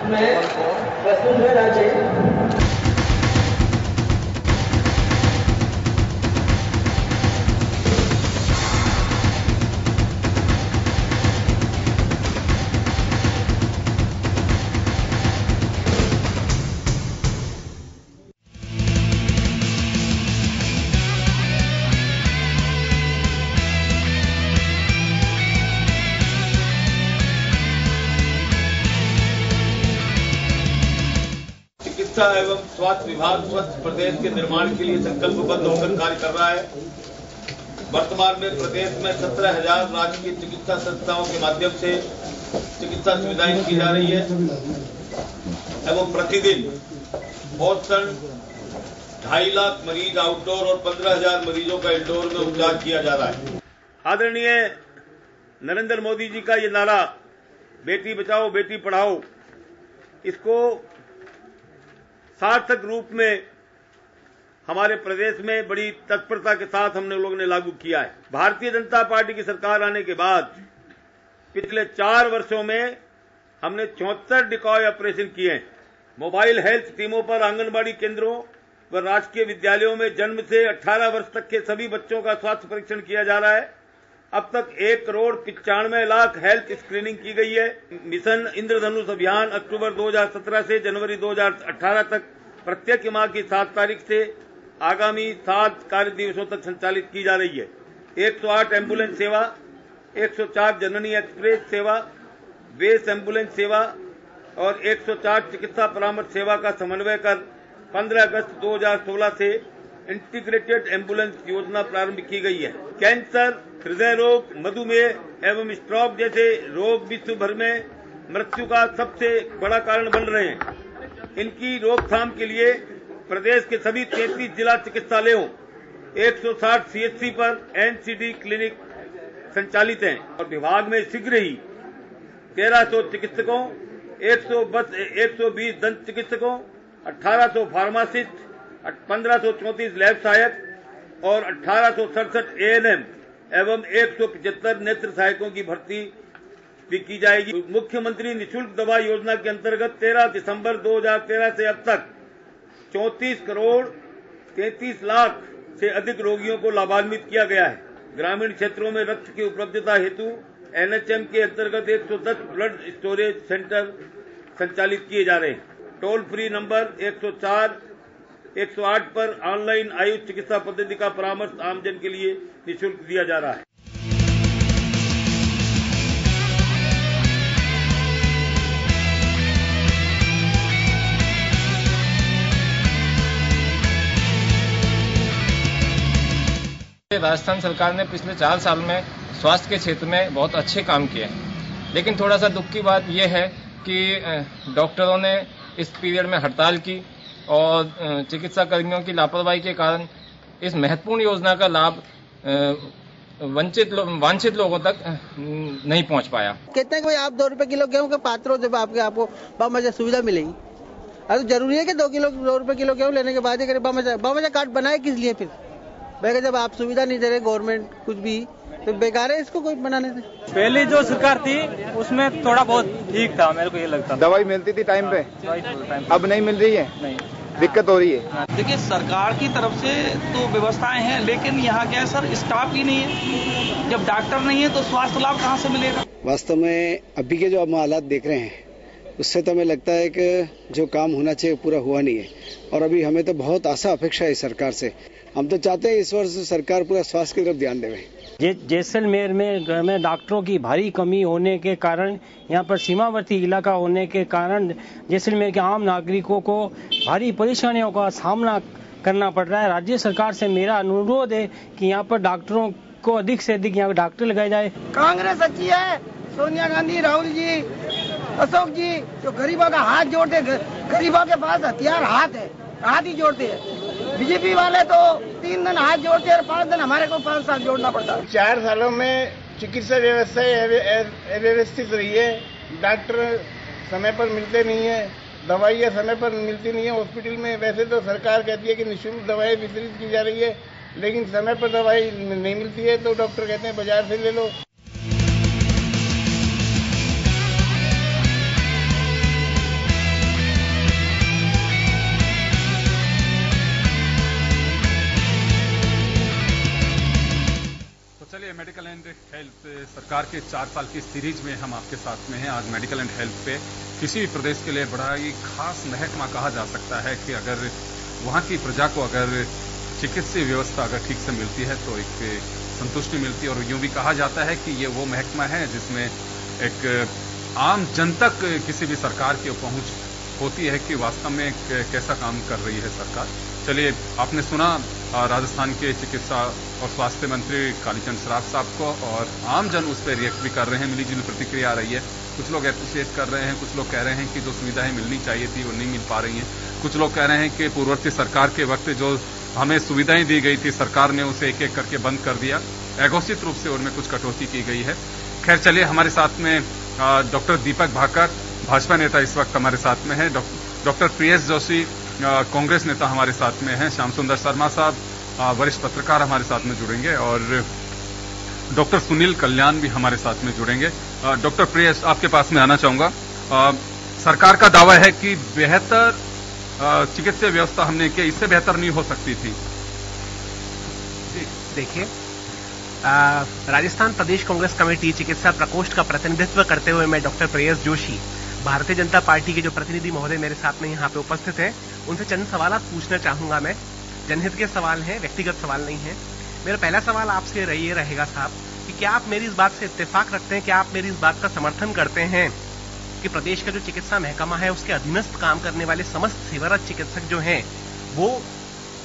में वसुंधरा राजे। चिकित्सा एवं स्वास्थ्य विभाग स्वस्थ प्रदेश के निर्माण के लिए संकल्पबद्ध होकर कार्य कर रहा है। वर्तमान में प्रदेश में 17,000 राजकीय चिकित्सा संस्थाओं के माध्यम से चिकित्सा सुविधाएं की जा रही है एवं प्रतिदिन औसतन 2.5 लाख मरीज आउटडोर और 15,000 मरीजों का इंडोर में उपचार किया जा रहा है। आदरणीय नरेंद्र मोदी जी का ये नारा बेटी बचाओ बेटी पढ़ाओ, इसको सार्थक रूप में हमारे प्रदेश में बड़ी तत्परता के साथ हमने लोगों ने लागू किया है। भारतीय जनता पार्टी की सरकार आने के बाद पिछले 4 वर्षों में हमने 74 डिकॉय ऑपरेशन किए हैं। मोबाइल हेल्थ टीमों पर आंगनबाड़ी केंद्रों व राजकीय विद्यालयों में जन्म से 18 वर्ष तक के सभी बच्चों का स्वास्थ्य परीक्षण किया जा रहा है। अब तक 1,95,00,000 हेल्थ स्क्रीनिंग की गई है। मिशन इंद्रधनुष अभियान अक्टूबर 2017 से जनवरी 2018 तक प्रत्येक माह की 7 तारीख से आगामी 7 कार्य दिवसों तक संचालित की जा रही है। 108 एम्बुलेंस सेवा, 104 जननी एक्सप्रेस सेवा, बेस एम्बुलेंस सेवा और 104 चिकित्सा परामर्श सेवा का समन्वय कर 15 अगस्त 2016 से इंटीग्रेटेड एम्बुलेंस योजना प्रारंभ की गई है। कैंसर, हृदय रोग, मधुमेह एवं स्ट्रोक जैसे रोग विश्व भर में मृत्यु का सबसे बड़ा कारण बन रहे हैं। इनकी रोकथाम के लिए प्रदेश के सभी 33 जिला चिकित्सालयों 160 सीएचसी पर एनसीडी क्लिनिक संचालित हैं और विभाग में शीघ्र ही 1300 चिकित्सकों, 120 दंत चिकित्सकों, 1800 फार्मासिस्ट, 1534 लैब सहायक और 1867 एएनएम एवं 175 नेत्र सहायकों की भर्ती भी की जाएगी। मुख्यमंत्री निःशुल्क दवा योजना के अंतर्गत 13 दिसंबर 2013 से अब तक 34 करोड़ 33 लाख से अधिक रोगियों को लाभान्वित किया गया है। ग्रामीण क्षेत्रों में रक्त की उपलब्धता हेतु एनएचएम के अंतर्गत 110 ब्लड स्टोरेज सेंटर संचालित किए जा रहे हैं। टोल फ्री नंबर 104 108 पर ऑनलाइन आयुष चिकित्सा पद्धति का परामर्श आमजन के लिए निःशुल्क दिया जा रहा है। राजस्थान सरकार ने पिछले 4 साल में स्वास्थ्य के क्षेत्र में बहुत अच्छे काम किए हैं, लेकिन थोड़ा सा दुख की बात यह है कि डॉक्टरों ने इस पीरियड में हड़ताल की और चिकित्सा कर्मियों की लापरवाही के कारण इस महत्वपूर्ण योजना का लाभ वांछित लोगों तक नहीं पहुंच पाया। कहते हैं कि भाई आप 2 रुपए किलो गेहूं के पात्र हो, जब आपको बामजा सुविधा मिलेगी। अरे जरूरी है कि 2 रुपए किलो गेहूं लेने के बाद ही बामजा कार्ड बनाए किस लिए फिर? भाई जब आप सुविधा नहीं दे रहे गवर्नमेंट कुछ भी, तो बेकार है इसको कोई बनाने से। पहले जो सरकार थी उसमें थोड़ा बहुत ठीक था, मेरे को ये लगता। दवाई मिलती थी टाइम पे, अब नहीं मिल रही है, नहीं दिक्कत हो रही है। देखिए सरकार की तरफ से तो व्यवस्थाएं हैं, लेकिन यहाँ क्या है सर, स्टाफ ही नहीं है। जब डॉक्टर नहीं है तो स्वास्थ्य लाभ कहाँ से मिलेगा? वास्तव में अभी के जो हम हालात देख रहे हैं उससे तो हमें लगता है कि जो काम होना चाहिए पूरा हुआ नहीं है और अभी हमें तो बहुत आशा अपेक्षा है सरकार से। हम तो चाहते हैं इस वर्ष सरकार पूरा स्वास्थ्य की तरफ ध्यान देवे। जैसलमेर में डॉक्टरों की भारी कमी होने के कारण, यहाँ पर सीमावर्ती इलाका होने के कारण जैसलमेर के आम नागरिकों को भारी परेशानियों का सामना करना पड़ रहा है। राज्य सरकार से मेरा अनुरोध है कि यहाँ पर डॉक्टरों को अधिक से अधिक यहाँ डॉक्टर लगाए जाए। कांग्रेस अच्छी है, सोनिया गांधी, राहुल जी, अशोक जी जो गरीबों का हाथ जोड़ते, गरीबों के पास हथियार हाथ ही जोड़ते हैं। बीजेपी वाले तो 3 दिन हाथ जोड़ते हैं और 5 दिन हमारे को 5 साल जोड़ना पड़ता है। 4 सालों में चिकित्सा व्यवस्था अव्यवस्थित रही है। डॉक्टर समय पर मिलते नहीं है, दवाइयाँ समय पर मिलती नहीं है हॉस्पिटल में। वैसे तो सरकार कहती है कि निःशुल्क दवाएं वितरित की जा रही है, लेकिन समय पर दवाई नहीं मिलती है तो डॉक्टर कहते हैं बाजार से ले लो। सरकार के 4 साल की सीरीज में हम आपके साथ में हैं। आज मेडिकल एंड हेल्थ पे किसी भी प्रदेश के लिए बड़ा ही खास महकमा कहा जा सकता है कि अगर वहां की प्रजा को अगर चिकित्सीय व्यवस्था अगर ठीक से मिलती है तो एक संतुष्टि मिलती है। और यूं भी कहा जाता है कि ये वो महकमा है जिसमें एक आम जन तक किसी भी सरकार की पहुंच होती है कि वास्तव में कैसा काम कर रही है सरकार। चलिए, आपने सुना राजस्थान के चिकित्सा और स्वास्थ्य मंत्री कालीचंद सराफ साहब को, और आम जन उस पर रिएक्ट भी कर रहे हैं। मिली जुली प्रतिक्रिया आ रही है। कुछ लोग एप्रिशिएट कर रहे हैं, कुछ लोग कह रहे हैं कि जो सुविधाएं मिलनी चाहिए थी वो नहीं मिल पा रही हैं। कुछ लोग कह रहे हैं कि पूर्ववर्ती सरकार के वक्त जो हमें सुविधाएं दी गई थी सरकार ने उसे एक एक करके बंद कर दिया, अघोषित रूप से उनमें कुछ कटौती की गई है। खैर, चलिए, हमारे साथ में डॉक्टर दीपक भाकर भाजपा नेता इस वक्त हमारे साथ में है। डॉक्टर प्रियेश जोशी कांग्रेस नेता हमारे साथ में हैं। श्याम सुंदर शर्मा साहब वरिष्ठ पत्रकार हमारे साथ में जुड़ेंगे, और डॉक्टर सुनील कल्याण भी हमारे साथ में जुड़ेंगे। डॉक्टर प्रियेश, आपके पास में आना चाहूंगा। सरकार का दावा है कि बेहतर चिकित्सा व्यवस्था हमने की, इससे बेहतर नहीं हो सकती थी। देखिए, राजस्थान प्रदेश कांग्रेस कमेटी चिकित्सा प्रकोष्ठ का प्रतिनिधित्व करते हुए मैं डॉक्टर प्रियेश जोशी, भारतीय जनता पार्टी के जो प्रतिनिधि महोदय मेरे साथ में यहाँ पे उपस्थित हैं, उनसे चंद सवाल पूछना चाहूंगा। मैं जनहित के सवाल हैं, व्यक्तिगत सवाल नहीं है। मेरा पहला सवाल आपसे ये रहेगा साहब कि क्या आप मेरी इस बात से इत्तेफाक रखते हैं, क्या आप मेरी इस बात का समर्थन करते हैं कि प्रदेश का जो चिकित्सा महकमा है उसके अधीनस्थ काम करने वाले समस्त सेवारत चिकित्सक जो हैं वो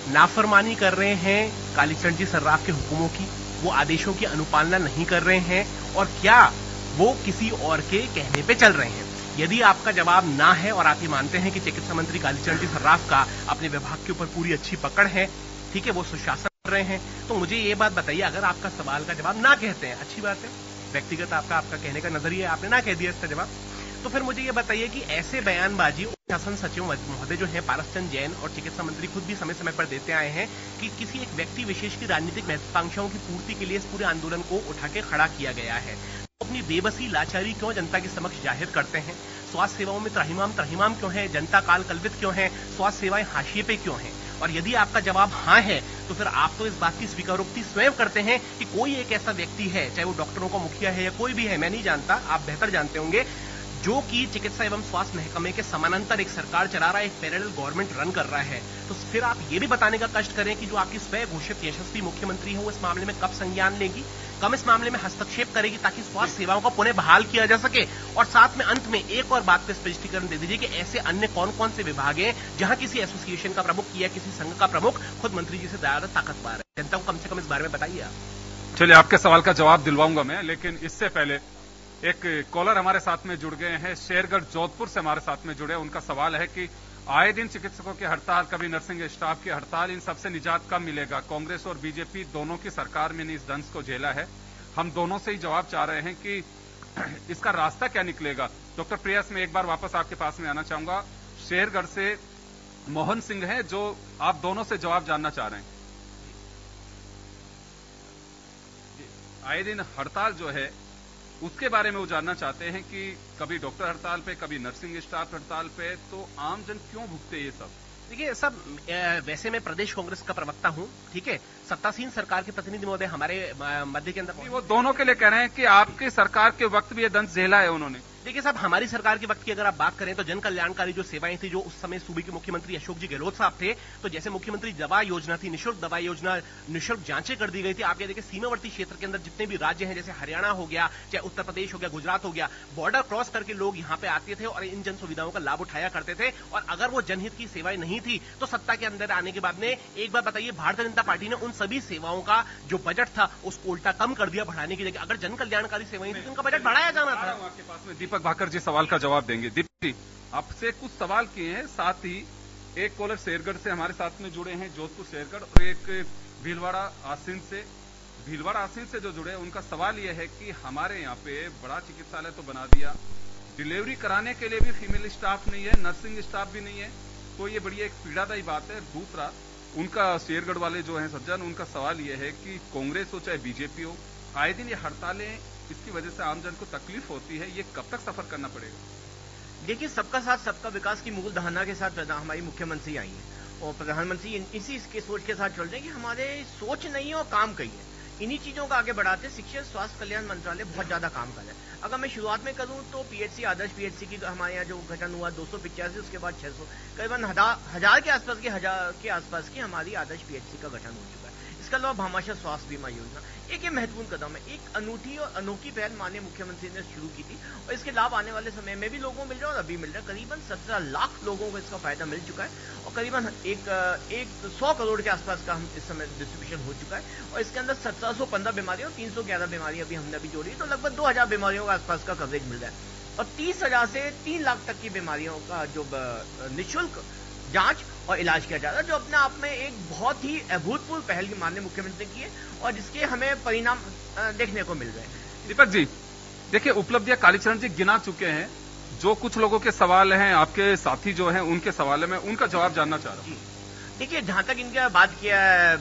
नाफरमानी कर रहे हैं कालीचंद जी सर्राफ के हुक्मों की, वो आदेशों की अनुपालना नहीं कर रहे हैं, और क्या वो किसी और के कहने पे चल रहे हैं? यदि आपका जवाब ना है और आप ये मानते हैं कि चिकित्सा मंत्री कालीचंद जी सर्राफ का अपने विभाग के ऊपर पूरी अच्छी पकड़ है, ठीक है, वो सुशासन कर रहे हैं, तो मुझे ये बात बताइए, अगर आपका सवाल का जवाब ना कहते हैं, अच्छी बात है, व्यक्तिगत आपका कहने का नजरिया, आपने ना कह दिया इसका जवाब, तो फिर मुझे ये बताइए कि ऐसे बयानबाजी शासन सचिव महोदय जो है पारसचंद जैन और चिकित्सा मंत्री खुद भी समय समय पर देते आए हैं कि किसी एक व्यक्ति विशेष की राजनीतिक महत्वाकांक्षाओं की पूर्ति के लिए इस पूरे आंदोलन को उठा के खड़ा किया गया है, तो अपनी बेबसी लाचारी क्यों जनता के समक्ष जाहिर करते हैं? स्वास्थ्य सेवाओं में त्रहिमाम क्यों है? जनता काल कल्पित क्यों है? स्वास्थ्य सेवाएं हाशिए पे क्यों हैं? और यदि आपका जवाब हाँ है तो फिर आप तो इस बात की स्वीकारोक्ति स्वयं करते हैं कि कोई एक ऐसा व्यक्ति है, चाहे वो डॉक्टरों का मुखिया है या कोई भी है, मैं नहीं जानता, आप बेहतर जानते होंगे, जो कि चिकित्सा एवं स्वास्थ्य महकमे के समानांतर एक सरकार चला रहा है, एक पैरेलल गवर्नमेंट रन कर रहा है। तो फिर आप ये भी बताने का कष्ट करें कि जो आपकी स्वयं घोषित यशस्वी मुख्यमंत्री है वो इस मामले में कब संज्ञान लेगी, कब इस मामले में हस्तक्षेप करेगी ताकि स्वास्थ्य सेवाओं का पुनः बहाल किया जा सके। और साथ में अंत में एक और बात पे स्पष्टीकरण दे दीजिए कि ऐसे अन्य कौन कौन से विभाग हैं जहां किसी एसोसिएशन का प्रमुख या किसी संघ का प्रमुख खुद मंत्री जी से ज्यादा ताकतवर है? जनता को कम से कम इस बारे में बताइए आप। चलिए, आपके सवाल का जवाब दिलवाऊंगा मैं, लेकिन इससे पहले एक कॉलर हमारे साथ में जुड़ गए हैं, शेरगढ़ जोधपुर से हमारे साथ में जुड़े। उनका सवाल है कि आए दिन चिकित्सकों की हड़ताल, कभी नर्सिंग स्टाफ की हड़ताल, इन सबसे निजात कब मिलेगा? कांग्रेस और बीजेपी दोनों की सरकार में ने इस दंश को झेला है। हम दोनों से ही जवाब चाह रहे हैं कि इसका रास्ता क्या निकलेगा। डॉक्टर प्रियेश, मैं एक बार वापस आपके पास में आना चाहूंगा। शेरगढ़ से मोहन सिंह है जो आप दोनों से जवाब जानना चाह रहे हैं। आए दिन हड़ताल जो है उसके बारे में वो जानना चाहते हैं कि कभी डॉक्टर हड़ताल पे, कभी नर्सिंग स्टाफ हड़ताल पे, तो आम जन क्यों भुगते ये सब? देखिए सब, वैसे मैं प्रदेश कांग्रेस का प्रवक्ता हूं, ठीक है, सत्तासीन सरकार के प्रतिनिधि महोदय हमारे मध्य के अंदर, वो दोनों के लिए कह रहे हैं कि आपकी सरकार के वक्त भी ये दंश झेला है उन्होंने। देखिए साहब, हमारी सरकार के वक्त की अगर आप बात करें तो जन कल्याणकारी जो सेवाएं थी, जो उस समय सूबे के मुख्यमंत्री अशोक जी गहलोत साहब थे, तो जैसे मुख्यमंत्री दवा योजना थी, निःशुल्क दवा योजना, निःशुल्क जांचें कर दी गई थी। आप ये देखिए सीमावर्ती क्षेत्र के अंदर जितने भी राज्य हैं, जैसे हरियाणा हो गया, चाहे उत्तर प्रदेश हो गया, गुजरात हो गया, बॉर्डर क्रॉस करके लोग यहाँ पे आते थे और इन जन सुविधाओं का लाभ उठाया करते थे। और अगर वो जनहित की सेवाएं नहीं थी तो सत्ता के अंदर आने के बाद में एक बार बताइए, भारतीय जनता पार्टी ने उन सभी सेवाओं का जो बजट था उसको उल्टा कम कर दिया बढ़ाने की जगह। अगर जन कल्याणकारी सेवाएं थी तो उनका बजट बढ़ाया जाना था। आपके पास में दीपक भाकर जी सवाल का जवाब देंगे। दीपक जी, आपसे कुछ सवाल किए हैं, साथ ही एक कॉलर शेरगढ़ से हमारे साथ में जुड़े हैं, जोधपुर शेरगढ़, और एक भीलवाड़ा आसीन से जो जुड़े, उनका सवाल यह है कि हमारे यहाँ पे बड़ा चिकित्सालय तो बना दिया, डिलीवरी कराने के लिए भी फीमेल स्टाफ नहीं है, नर्सिंग स्टाफ भी नहीं है, तो ये बड़ी एक पीड़ादायी बात है। दूसरा, उनका शेरगढ़ वाले जो हैं सज्जन, उनका सवाल यह है कि कांग्रेस हो चाहे बीजेपी हो, आए दिन ये हड़तालें, इसकी वजह से आम जन को तकलीफ होती है, ये कब तक सफर करना पड़ेगा? देखिए, सबका साथ सबका विकास की मूल धारणा के साथ हमारी मुख्यमंत्री आई है और प्रधानमंत्री इसी इसके सोच के साथ चल रहे हैं कि हमारे सोच नहीं है और काम कही है। इन्हीं चीजों को आगे बढ़ाते शिक्षण स्वास्थ्य कल्याण मंत्रालय बहुत ज्यादा काम कर रहा है। अगर मैं शुरुआत में करूं तो पीएचसी आदर्श पीएचसी की हमारे यहाँ जो गठन हुआ 285, उसके बाद 600, करीबन 1000 के आसपास की हमारी आदर्श पीएचसी का गठन हो चुका है। इसके अलावा भामाशाह स्वास्थ्य बीमा योजना एक महत्वपूर्ण कदम है, एक अनूठी और अनोखी पहल माननीय मुख्यमंत्री ने शुरू की थी और इसके लाभ आने वाले समय में भी लोगों को मिल रहा है और अभी मिल रहा है। करीबन 17 लाख लोगों को इसका फायदा मिल चुका है और करीबन 100 करोड़ के आसपास का हम इस समय डिस्ट्रीब्यूशन हो चुका है और इसके अंदर 1715 बीमारियां और 311 बीमारियां अभी हमने अभी जोड़ी, तो लगभग 2000 बीमारियों के आसपास का कवरेज मिल रहा है और 30,000 से 3 लाख तक की बीमारियों का जो निःशुल्क जांच और इलाज किया जा रहा है, जो अपने आप में एक बहुत ही अभूतपूर्व पहल की माननीय मुख्यमंत्री की है और जिसके हमें परिणाम देखने को मिल रहे हैं। दीपक जी, देखिए उपलब्धियां कालीचरण जी गिना चुके हैं। जो कुछ लोगों के सवाल हैं, आपके साथी जो हैं उनके सवाल है, मैं उनका जवाब जानना चाह रहा हूं। देखिए, जहां तक इनका बात किया है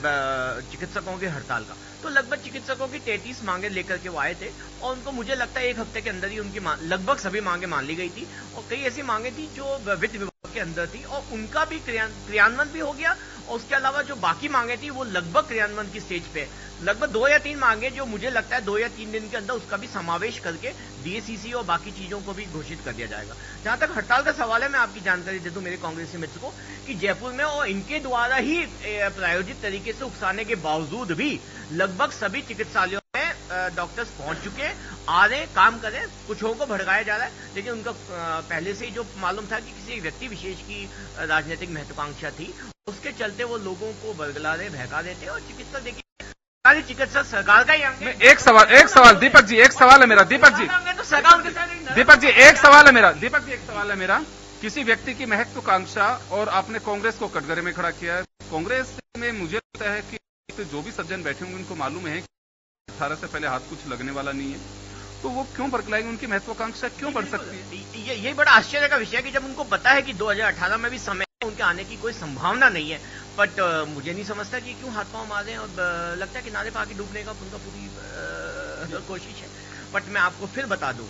चिकित्सकों की हड़ताल का, तो लगभग चिकित्सकों की 33 मांगे लेकर के वो आए थे और उनको मुझे लगता है 1 हफ्ते के अंदर ही उनकी लगभग सभी मांगे मान ली गई थी और कई ऐसी मांगे थी जो वित्त विभाग के अंदर थी और उनका भी क्रियान्वयन भी हो गया और उसके अलावा जो बाकी मांगे थी वो लगभग क्रियान्वयन की स्टेज पे, लगभग 2 या 3 मांगे जो मुझे लगता है 2 या 3 दिन के अंदर उसका भी समावेश करके डीएसीसी और बाकी चीजों को भी घोषित कर दिया जाएगा। जहां तक हड़ताल का सवाल है, मैं आपकी जानकारी दे दूं मेरे कांग्रेसी मित्र को कि जयपुर में और इनके द्वारा ही प्रायोजित तरीके से उकसाने के बावजूद भी लगभग सभी चिकित्सालयों में डॉक्टर्स पहुंच चुके हैं, आ रहे काम कर रहे हैं। कुछ लोगों को भड़काया जा रहा है, लेकिन उनका पहले से ही जो मालूम था कि किसी व्यक्ति विशेष की राजनीतिक महत्वाकांक्षा थी, उसके चलते वो लोगों को बरगला रहे, बहका रहे थे और चिकित्सा देखिए चिकित्सा सरकार का ही अंग है। एक सवाल दीपक जी, एक सवाल है मेरा। दीपक जी, तो सरकार दीपक जी एक सवाल है मेरा। दीपक जी एक सवाल है मेरा। किसी व्यक्ति की महत्वाकांक्षा और आपने कांग्रेस को कटघरे में खड़ा किया है। कांग्रेस में मुझे लगता है कि जो भी सज्जन बैठे होंगे उनको मालूम है कि 18 से पहले हाथ कुछ लगने वाला नहीं है, तो वो क्यों बरकलाएंगे? उनकी महत्वाकांक्षा क्यों बढ़ सकती है? यही बड़ा आश्चर्य का विषय है कि जब उनको पता है कि 2018 में भी समय उनके आने की कोई संभावना नहीं है, बट मुझे नहीं समझता कि क्यों हाथ पांव मारे और लगता है किनारे पर आके डूबने का उनका पूरी कोशिश है। बट मैं आपको फिर बता दूं,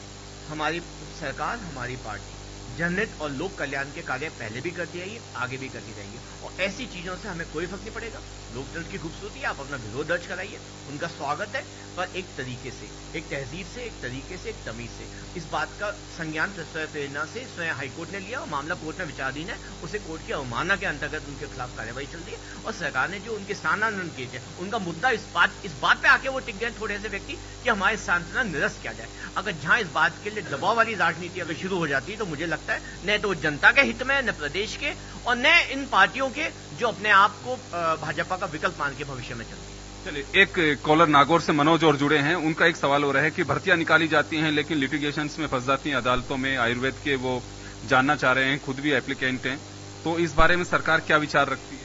हमारी सरकार, हमारी पार्टी जनहित और लोक कल्याण के कार्य पहले भी करती रही है, आगे भी करती रहेगी और ऐसी चीजों से हमें कोई फर्क नहीं पड़ेगा। लोकतंत्र की खूबसूरती, आप अपना विरोध दर्ज कराइए, उनका स्वागत है, पर एक तरीके से, एक तहजीब से, एक तरीके से, एक तमीज से। इस बात का संज्ञान स्वयं प्रेरणा से स्वयं हाईकोर्ट ने लिया और मामला कोर्ट में विचाराधीन है। उसे कोर्ट की अवमानना के अंतर्गत उनके खिलाफ कार्रवाई चल रही है और सरकार ने जो उनके स्थानांतरण किए थे, उनका मुद्दा इस बात पे आके वो टिक गए थोड़े से व्यक्ति कि हमारे स्थानांतरण निरस्त किया जाए। अगर जहां इस बात के लिए दबाव वाली राजनीति अगर शुरू हो जाती है तो मुझे लगता है न तो जनता के हित में, न प्रदेश के और न इन पार्टियों के जो अपने आप को भाजपा का विकल्प मान के भविष्य में चलती है। चलिए, एक कॉलर नागौर से मनोज और जुड़े हैं। उनका एक सवाल हो रहा है कि भर्तियां निकाली जाती हैं लेकिन लिटिगेशंस में फंस जाती हैं अदालतों में, आयुर्वेद के, वो जानना चाह रहे हैं, खुद भी एप्लीकेंट हैं, तो इस बारे में सरकार क्या विचार रखती है?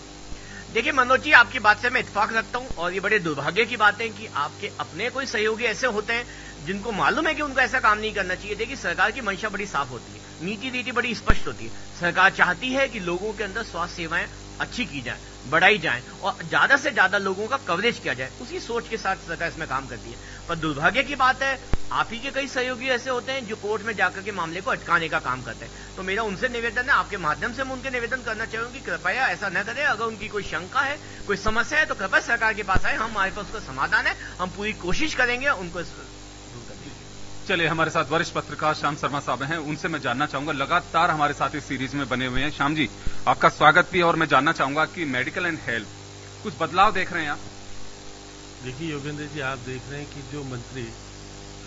देखिए मनोज जी, आपकी बात से मैं इत्तेफाक रखता हूं और ये बड़े दुर्भाग्य की बात है कि आपके अपने कोई सहयोगी ऐसे होते हैं जिनको मालूम है कि उनको ऐसा काम नहीं करना चाहिए। देखिए, सरकार की मंशा बड़ी साफ होती है, नीति नीति बड़ी स्पष्ट होती है। सरकार चाहती है कि लोगों के अंदर स्वास्थ्य सेवाएं अच्छी की जाए, बढ़ाई जाए और ज्यादा से ज्यादा लोगों का कवरेज किया जाए। उसी सोच के साथ सरकार इसमें काम करती है। पर दुर्भाग्य की बात है, आप ही के कई सहयोगी ऐसे होते हैं जो कोर्ट में जाकर के मामले को अटकाने का काम करते हैं। तो मेरा उनसे निवेदन है, आपके माध्यम से मैं उनके निवेदन करना चाहूंगी, कृपया ऐसा न करें। अगर उनकी कोई शंका है, कोई समस्या है, तो कृपया सरकार के पास आए, हमारे पास उसका समाधान है, हम पूरी कोशिश करेंगे उनको दूर करने की। चलिए, हमारे साथ वरिष्ठ पत्रकार श्याम शर्मा साहब हैं, उनसे मैं जानना चाहूंगा, लगातार हमारे साथ इस सीरीज में बने हुए हैं। श्याम जी, आपका स्वागत भी है और मैं जानना चाहूंगा कि मेडिकल एंड हेल्थ कुछ बदलाव देख रहे हैं आप? देखिए योगेंद्र जी, आप देख रहे हैं कि जो मंत्री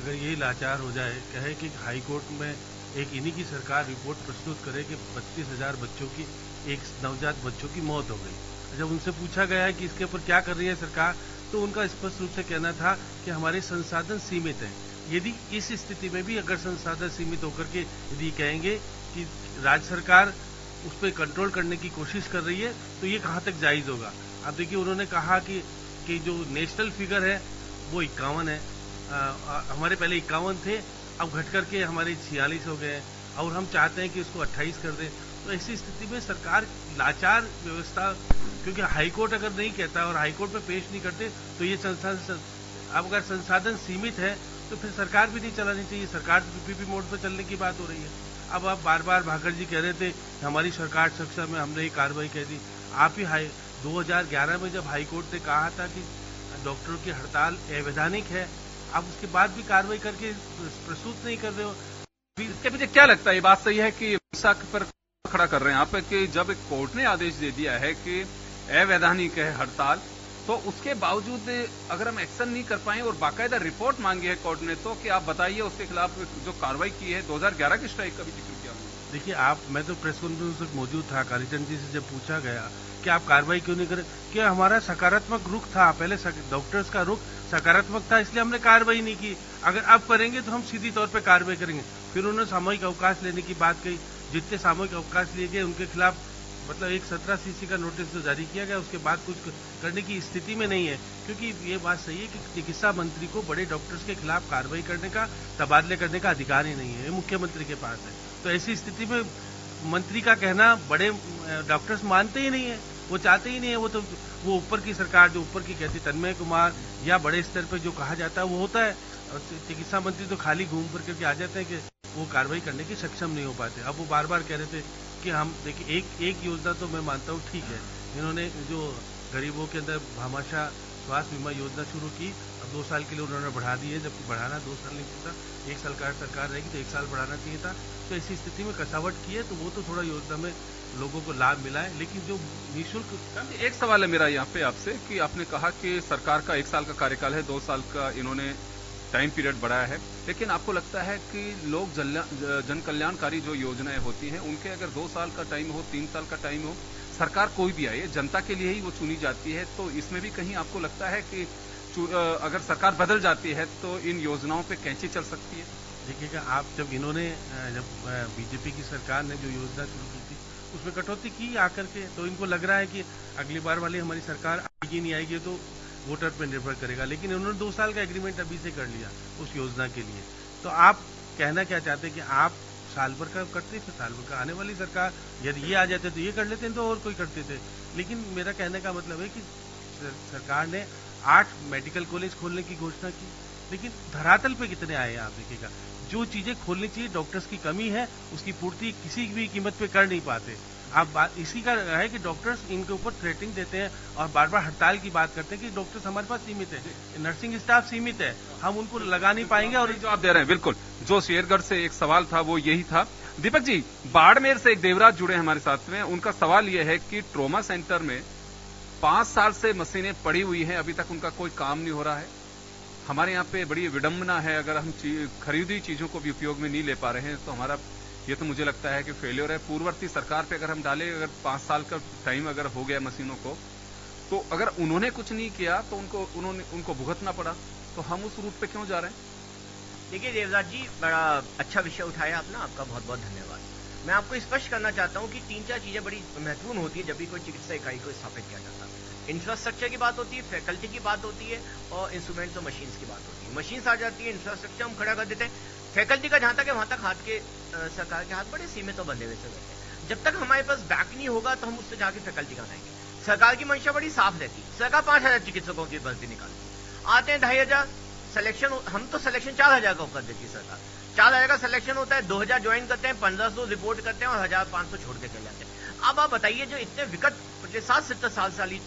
अगर यही लाचार हो जाए, कहे कि हाईकोर्ट में एक इन्हीं की सरकार रिपोर्ट प्रस्तुत करे कि 32,000 बच्चों की, एक नवजात बच्चों की मौत हो गई। जब उनसे पूछा गया है कि इसके ऊपर क्या कर रही है सरकार, तो उनका स्पष्ट रूप से कहना था कि हमारे संसाधन सीमित हैं। यदि इस स्थिति में भी अगर संसाधन सीमित होकर के यदि कहेंगे कि राज्य सरकार उस पर कंट्रोल करने की कोशिश कर रही है, तो ये कहां तक जायज होगा? आप देखिए, उन्होंने कहा कि जो नेशनल फिगर है वो 51 है, हमारे पहले 51 थे, अब घट करके हमारे 46 हो गए हैं और हम चाहते हैं कि उसको 28 कर दें। तो ऐसी स्थिति में सरकार लाचार व्यवस्था, क्योंकि हाईकोर्ट अगर नहीं कहता और हाईकोर्ट में पेश नहीं करते तो ये संसाधन, अब अगर संसाधन सीमित है तो फिर सरकार भी नहीं चलानी चाहिए। सरकार तो पीपीपी मोड पर चलने की बात हो रही है। अब आप बार बार भाकर जी कह रहे थे हमारी सरकार सक्षम है, हमने ये कार्रवाई कह दी। आप ही 2011 में जब हाईकोर्ट ने कहा था कि डॉक्टरों की हड़ताल अवैधानिक है, आप उसके बाद भी कार्रवाई करके प्रस्तुत नहीं कर रहे हो। इसके पीछे क्या लगता है, ये बात सही है कि पर खड़ा कर रहे हैं आप कि जब कोर्ट ने आदेश दे दिया है कि अवैधानिक है हड़ताल, तो उसके बावजूद अगर हम एक्शन नहीं कर पाए और बाकायदा रिपोर्ट मांगी है कोर्ट ने, तो कि आप बताइए उसके खिलाफ जो कार्रवाई की है 2011 की स्ट्राइक का भी जिक्र किया। देखिए मैं तो प्रेस कॉन्फ्रेंस में मौजूद था, कालीचंद जी से जब पूछा गया कि आप कार्रवाई क्यों नहीं करें, कि हमारा सकारात्मक रुख था, पहले डॉक्टर्स का रुख सकारात्मक था, इसलिए हमने कार्रवाई नहीं की। अगर अब करेंगे तो हम सीधी तौर पर कार्रवाई करेंगे। फिर उन्होंने सामूहिक अवकाश लेने की बात कही, जितने सामूहिक अवकाश लिए गए उनके खिलाफ मतलब एक 17 CC का नोटिस तो जारी किया गया, उसके बाद कुछ करने की स्थिति में नहीं है, क्योंकि ये बात सही है कि चिकित्सा मंत्री को बड़े डॉक्टर्स के खिलाफ कार्रवाई करने का, तबादले करने का अधिकार ही नहीं है, ये मुख्यमंत्री के पास है। तो ऐसी स्थिति में मंत्री का कहना बड़े डॉक्टर्स मानते ही नहीं है, वो चाहते ही नहीं है। वो ऊपर की सरकार जो ऊपर की कहती तन्मय कुमार या बड़े स्तर पर जो कहा जाता है वो होता है, और चिकित्सा मंत्री तो खाली घूम कर करके आ जाते हैं कि वो कार्रवाई करने की सक्षम नहीं हो पाते। अब वो बार बार कह रहे थे कि हम देखिए एक योजना तो मैं मानता हूँ ठीक है, इन्होंने जो गरीबों के अंदर भामाशाह स्वास्थ्य बीमा योजना शुरू की, अब 2 साल के लिए उन्होंने बढ़ा दी है, जबकि बढ़ाना 2 साल नहीं था, 1 साल का सरकार रहेगी तो 1 साल बढ़ाना चाहिए था। तो ऐसी स्थिति में कसावट की है, तो वो तो थोड़ा योजना में लोगों को लाभ मिला है, लेकिन जो निःशुल्क। एक सवाल है मेरा यहाँ पे आपसे कि आपने कहा कि सरकार का 1 साल का कार्यकाल है, 2 साल का इन्होंने टाइम पीरियड बढ़ाया है, लेकिन आपको लगता है कि लोग जन कल्याणकारी जो योजनाएं होती हैं उनके अगर 2 साल का टाइम हो, 3 साल का टाइम हो, सरकार कोई भी आए, जनता के लिए ही वो चुनी जाती है, तो इसमें भी कहीं आपको लगता है कि अगर सरकार बदल जाती है तो इन योजनाओं पे कैंची चल सकती है? देखिएगा, आप जब बीजेपी की सरकार ने जो योजना शुरू की थी उसमें कटौती की आकर के, तो इनको लग रहा है कि अगली बार वाली हमारी सरकार आएगी नहीं आएगी तो वोटर पर निर्भर करेगा, लेकिन उन्होंने 2 साल का एग्रीमेंट अभी से कर लिया उस योजना के लिए। तो आप कहना क्या चाहते हैं कि आप साल भर का करते थे, साल भर का आने वाली सरकार यदि ये आ जाते तो ये कर लेते, तो और कोई करते थे। लेकिन मेरा कहने का मतलब है कि सरकार ने 8 मेडिकल कॉलेज खोलने की घोषणा की, लेकिन धरातल पे कितने आए आप देखिएगा। जो चीजें खोलनी चाहिए, डॉक्टर्स की कमी है, उसकी पूर्ति किसी भी कीमत पे कर नहीं पाते। आप बात इसी का है कि डॉक्टर्स इनके ऊपर थ्रेटिंग देते हैं और बार बार हड़ताल की बात करते हैं कि डॉक्टर्स हमारे पास सीमित है, नर्सिंग स्टाफ सीमित है, हम उनको लगा नहीं पाएंगे। और जो आप दे रहे हैं, बिल्कुल जो शेरगढ़ से एक सवाल था वो यही था। दीपक जी, बाड़मेर से एक देवराज जुड़े हमारे साथ में, उनका सवाल यह है कि ट्रोमा सेंटर में 5 साल से मशीनें पड़ी हुई हैं, अभी तक उनका कोई काम नहीं हो रहा है। हमारे यहाँ पे बड़ी विडंबना है, अगर हम खरीदी चीजों को भी उपयोग में नहीं ले पा रहे हैं तो हमारा ये तो मुझे लगता है कि फेलियर है। पूर्ववर्ती सरकार पे अगर हम डालें, अगर 5 साल का टाइम अगर हो गया मशीनों को, तो अगर उन्होंने कुछ नहीं किया तो उनको भुगतना पड़ा, तो हम उस रूट पे क्यों जा रहे हैं? देखिए देवदास जी, बड़ा अच्छा विषय उठाया आपने, आपका बहुत बहुत धन्यवाद। मैं आपको स्पष्ट करना चाहता हूं कि 3-4 चीजें बड़ी महत्वपूर्ण होती है जब भी कोई चिकित्सा इकाई को स्थापित किया जाता है। इंफ्रास्ट्रक्चर की बात होती है, फैकल्टी की बात होती है, और इंस्ट्रूमेंट्स और मशीन्स की बात होती है। मशीन्स आ जाती है, इंफ्रास्ट्रक्चर हम खड़ा कर देते हैं, फैकल्टी का जहां तक है वहां तक हाथ के सरकार के हाथ बड़े सीमित और बंधे हुए से रहते हैं। जब तक हमारे पास बैक नहीं होगा तो हम उससे जाके फैकल्टी का बनाएंगे। सरकार की मंशा बड़ी साफ रहती है, सरकार 5000 चिकित्सकों की भर्ती निकालती, आते हैं 2500 सिलेक्शन, हम तो सिलेक्शन 4000 का कर देती है सरकार। 4000 का सिलेक्शन होता है, 2000 ज्वाइन करते हैं, 1500 रिपोर्ट करते हैं और 1500 छोड़ के चले जाते हैं। अब आप बताइए, जो इतने विकट पिछले 60-70 साल चली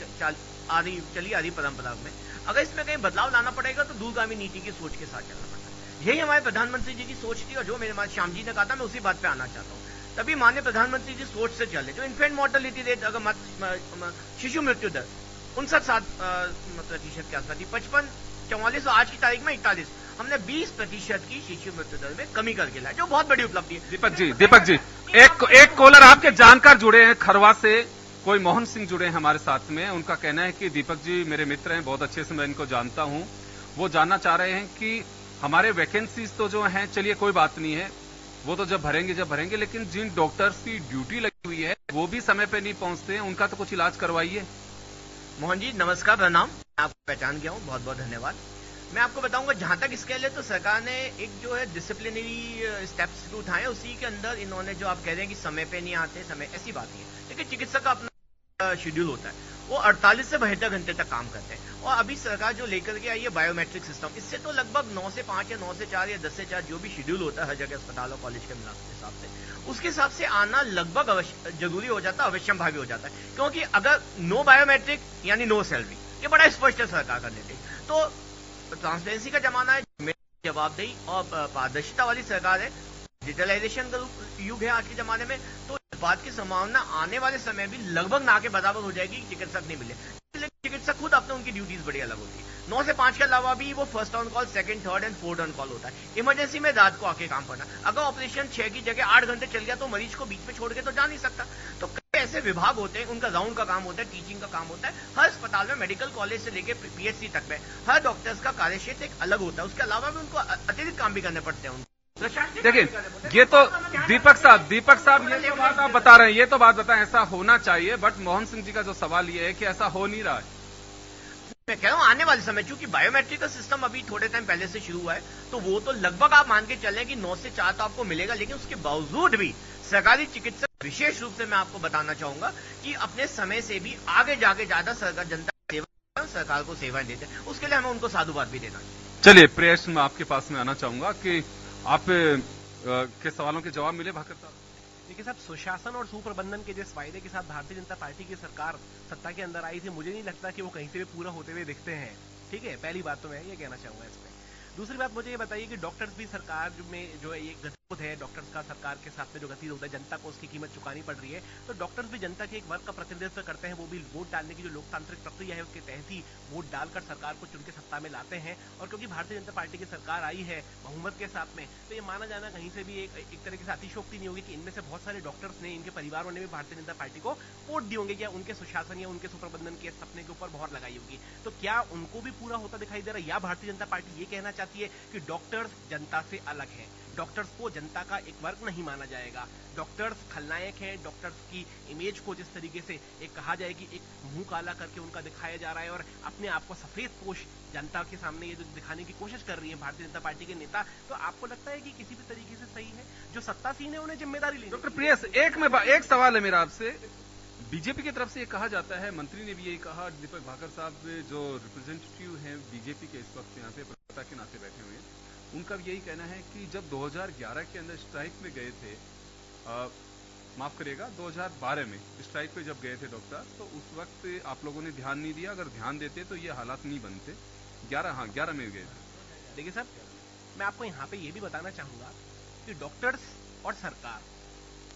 आ रही परंपरा में अगर इसमें कहीं बदलाव लाना पड़ेगा तो दूरगामी नीति की सोच के साथ चलना पड़ता है। यही हमारे प्रधानमंत्री जी की सोच थी, और जो मेरे श्याम जी ने कहा था, मैं उसी बात पे आना चाहता हूँ। तभी माननीय प्रधानमंत्री जी सोच से चले, जो इन्फेंट मोर्टेलिटी रेट, अगर शिशु मृत्यु दर 59% के आसपास थी, 55-44, और आज की तारीख में 41, हमने 20% की शिशु मृत्यु दर में कमी करके लाया, जो बहुत बड़ी उपलब्धि है। दीपक जी, एक कॉलर आपके जानकार जुड़े हैं खरवा से, कोई मोहन सिंह जुड़े हैं हमारे साथ में। उनका कहना है कि दीपक जी मेरे मित्र हैं, बहुत अच्छे से मैं इनको जानता हूं। वो जानना चाह रहे हैं कि हमारे वैकेंसीज तो जो हैं, चलिए कोई बात नहीं है, वो तो जब भरेंगे, लेकिन जिन डॉक्टर्स की ड्यूटी लगी हुई है वो भी समय पे नहीं पहुंचते हैं, उनका तो कुछ इलाज करवाइए। मोहन जी नमस्कार, प्रणाम, मैं आपको पहचान गया हूं, बहुत बहुत धन्यवाद। मैं आपको बताऊंगा, जहां तक इसके लिए तो सरकार ने एक जो है डिसिप्लिनरी स्टेप्स उठाए, उसी के अंदर इन्होंने जो आप कह रहे हैं कि समय पे नहीं आते, समय ऐसी बात नहीं है। देखिए, चिकित्सक का अपना शेड्यूल होता है, वो 48 से 72 घंटे तक काम करते हैं। और अभी सरकार जो लेकर के आई है बायोमेट्रिक सिस्टम, इससे तो लगभग 9 से 5 या 9 से 4 या 10 से 4 जो भी शेड्यूल होता है हर जगह अस्पताल और कॉलेज के हिसाब से, उसके हिसाब से आना लगभग जरूरी हो जाता है, अवश्यम भावी हो जाता है। क्योंकि अगर नो बायोमेट्रिक यानी नो सैलरी, ये बड़ा स्पष्ट है सरकार का निर्णय। तो ट्रांसपेरेंसी का जमाना है, जवाबदेही और पारदर्शिता वाली सरकार है, डिजिटलाइजेशन का युग है आज के जमाने में। तो इस बात की संभावना आने वाले समय भी लगभग ना के बराबर हो जाएगी कि चिकित्सक नहीं मिले। चिकित्सक खुद अपने उनकी ड्यूटीज बड़ी अलग होती है। 9 से 5 के अलावा भी वो first on call, second, third and fourth on call होता है। इमरजेंसी में रात को आके काम करना, अगर ऑपरेशन 6 की जगह 8 घंटे चल गया तो मरीज को बीच में छोड़ के तो जा नहीं सकता। तो कई ऐसे विभाग होते हैं, उनका राउंड का काम होता है, टीचिंग का काम होता है। हर अस्पताल में, मेडिकल कॉलेज से लेकर पीएचसी तक में हर डॉक्टर्स का कार्यक्षेत्र एक अलग होता है। उसके अलावा भी उनको अतिरिक्त काम भी करने पड़ते हैं। देखिए, ये तो दीपक साहब ये तो बात आप बता रहे हैं, ये तो बात बताएं ऐसा होना चाहिए, बट मोहन सिंह जी का जो सवाल ये है कि ऐसा हो नहीं रहा है। मैं कह रहा हूं आने वाले समय, चूंकि बायोमेट्रिक का सिस्टम अभी थोड़े टाइम पहले से शुरू हुआ है, तो वो तो लगभग आप मान के चलें कि 9 से 4 तो आपको मिलेगा। लेकिन उसके बावजूद भी सरकारी चिकित्सक, विशेष रूप से मैं आपको बताना चाहूंगा कि अपने समय से भी आगे जाके ज्यादा सरकार जनता सेवा, सरकार को सेवाएं देते हैं। उसके लिए हमें उनको साधुवाद भी देना चाहिए। चलिए प्रियेश, मैं आपके पास में आना चाहूंगा कि आप के सवालों के जवाब मिले भाकर साहब। देखिए साहब, सुशासन और सुप्रबंधन के जिस वायदे के साथ भारतीय जनता पार्टी की सरकार सत्ता के अंदर आई थी, मुझे नहीं लगता कि वो कहीं से भी पूरा होते हुए दिखते हैं। ठीक है, पहली बात तो मैं ये कहना चाहूंगा इस पे। दूसरी बात मुझे ये बताइए कि डॉक्टर्स भी सरकार में जो है ये गतिरोध है, डॉक्टर्स का सरकार के साथ में जो गतिरोध होता है, जनता को उसकी कीमत चुकानी पड़ रही है। तो डॉक्टर्स भी जनता के एक वर्ग का प्रतिनिधित्व करते हैं, वो भी वोट डालने की जो लोकतांत्रिक प्रक्रिया है उसके तहत ही वोट डालकर सरकार को चुन के सत्ता में लाते हैं। और क्योंकि भारतीय जनता पार्टी की सरकार आई है बहुमत के साथ में, तो ये माना जाना कहीं से भी एक तरीके से अतिशोक्ति नहीं होगी कि इनमें से बहुत सारे डॉक्टर्स ने, इनके परिवारों ने भी भारतीय जनता पार्टी को वोट दिए होंगे, या उनके सुशासन या उनके सुप्रबंधन के सपने के ऊपर मोहर लगाई होगी। तो क्या उनको भी पूरा होता दिखाई दे रहा है, या भारतीय जनता पार्टी ये कहना चाहती है कि डॉक्टर्स जनता से अलग है, डॉक्टर्स को जनता का एक वर्ग नहीं माना जाएगा, डॉक्टर्स खलनायक हैं, डॉक्टर्स की इमेज को जिस तरीके से एक कहा जाए कि एक मुंह काला करके उनका दिखाया जा रहा है और अपने आप को सफेद पोश जनता के सामने ये जो दिखाने की कोशिश कर रही है भारतीय जनता पार्टी के नेता, तो आपको लगता है कि किसी भी तरीके से सही है? जो सत्तासीन है उन्हें जिम्मेदारी लेनी। डॉक्टर प्रियेश, एक सवाल है मेरा आपसे। बीजेपी की तरफ से ये कहा जाता है, मंत्री ने भी यही कहा, दीपक भाकर साहब जो रिप्रेजेंटेटिव हैं बीजेपी के इस वक्त यहाँ पे प्रवक्ता के नाते बैठे हुए हैं, उनका भी यही कहना है कि जब 2011 के अंदर स्ट्राइक में गए थे, माफ करिएगा 2012 में स्ट्राइक पे जब गए थे डॉक्टर, तो उस वक्त आप लोगों ने ध्यान नहीं दिया। अगर ध्यान देते तो ये हालात नहीं बनते। 11 में गए थे। देखिए साहब, मैं आपको यहाँ पे ये भी बताना चाहूंगा कि डॉक्टर्स और सरकार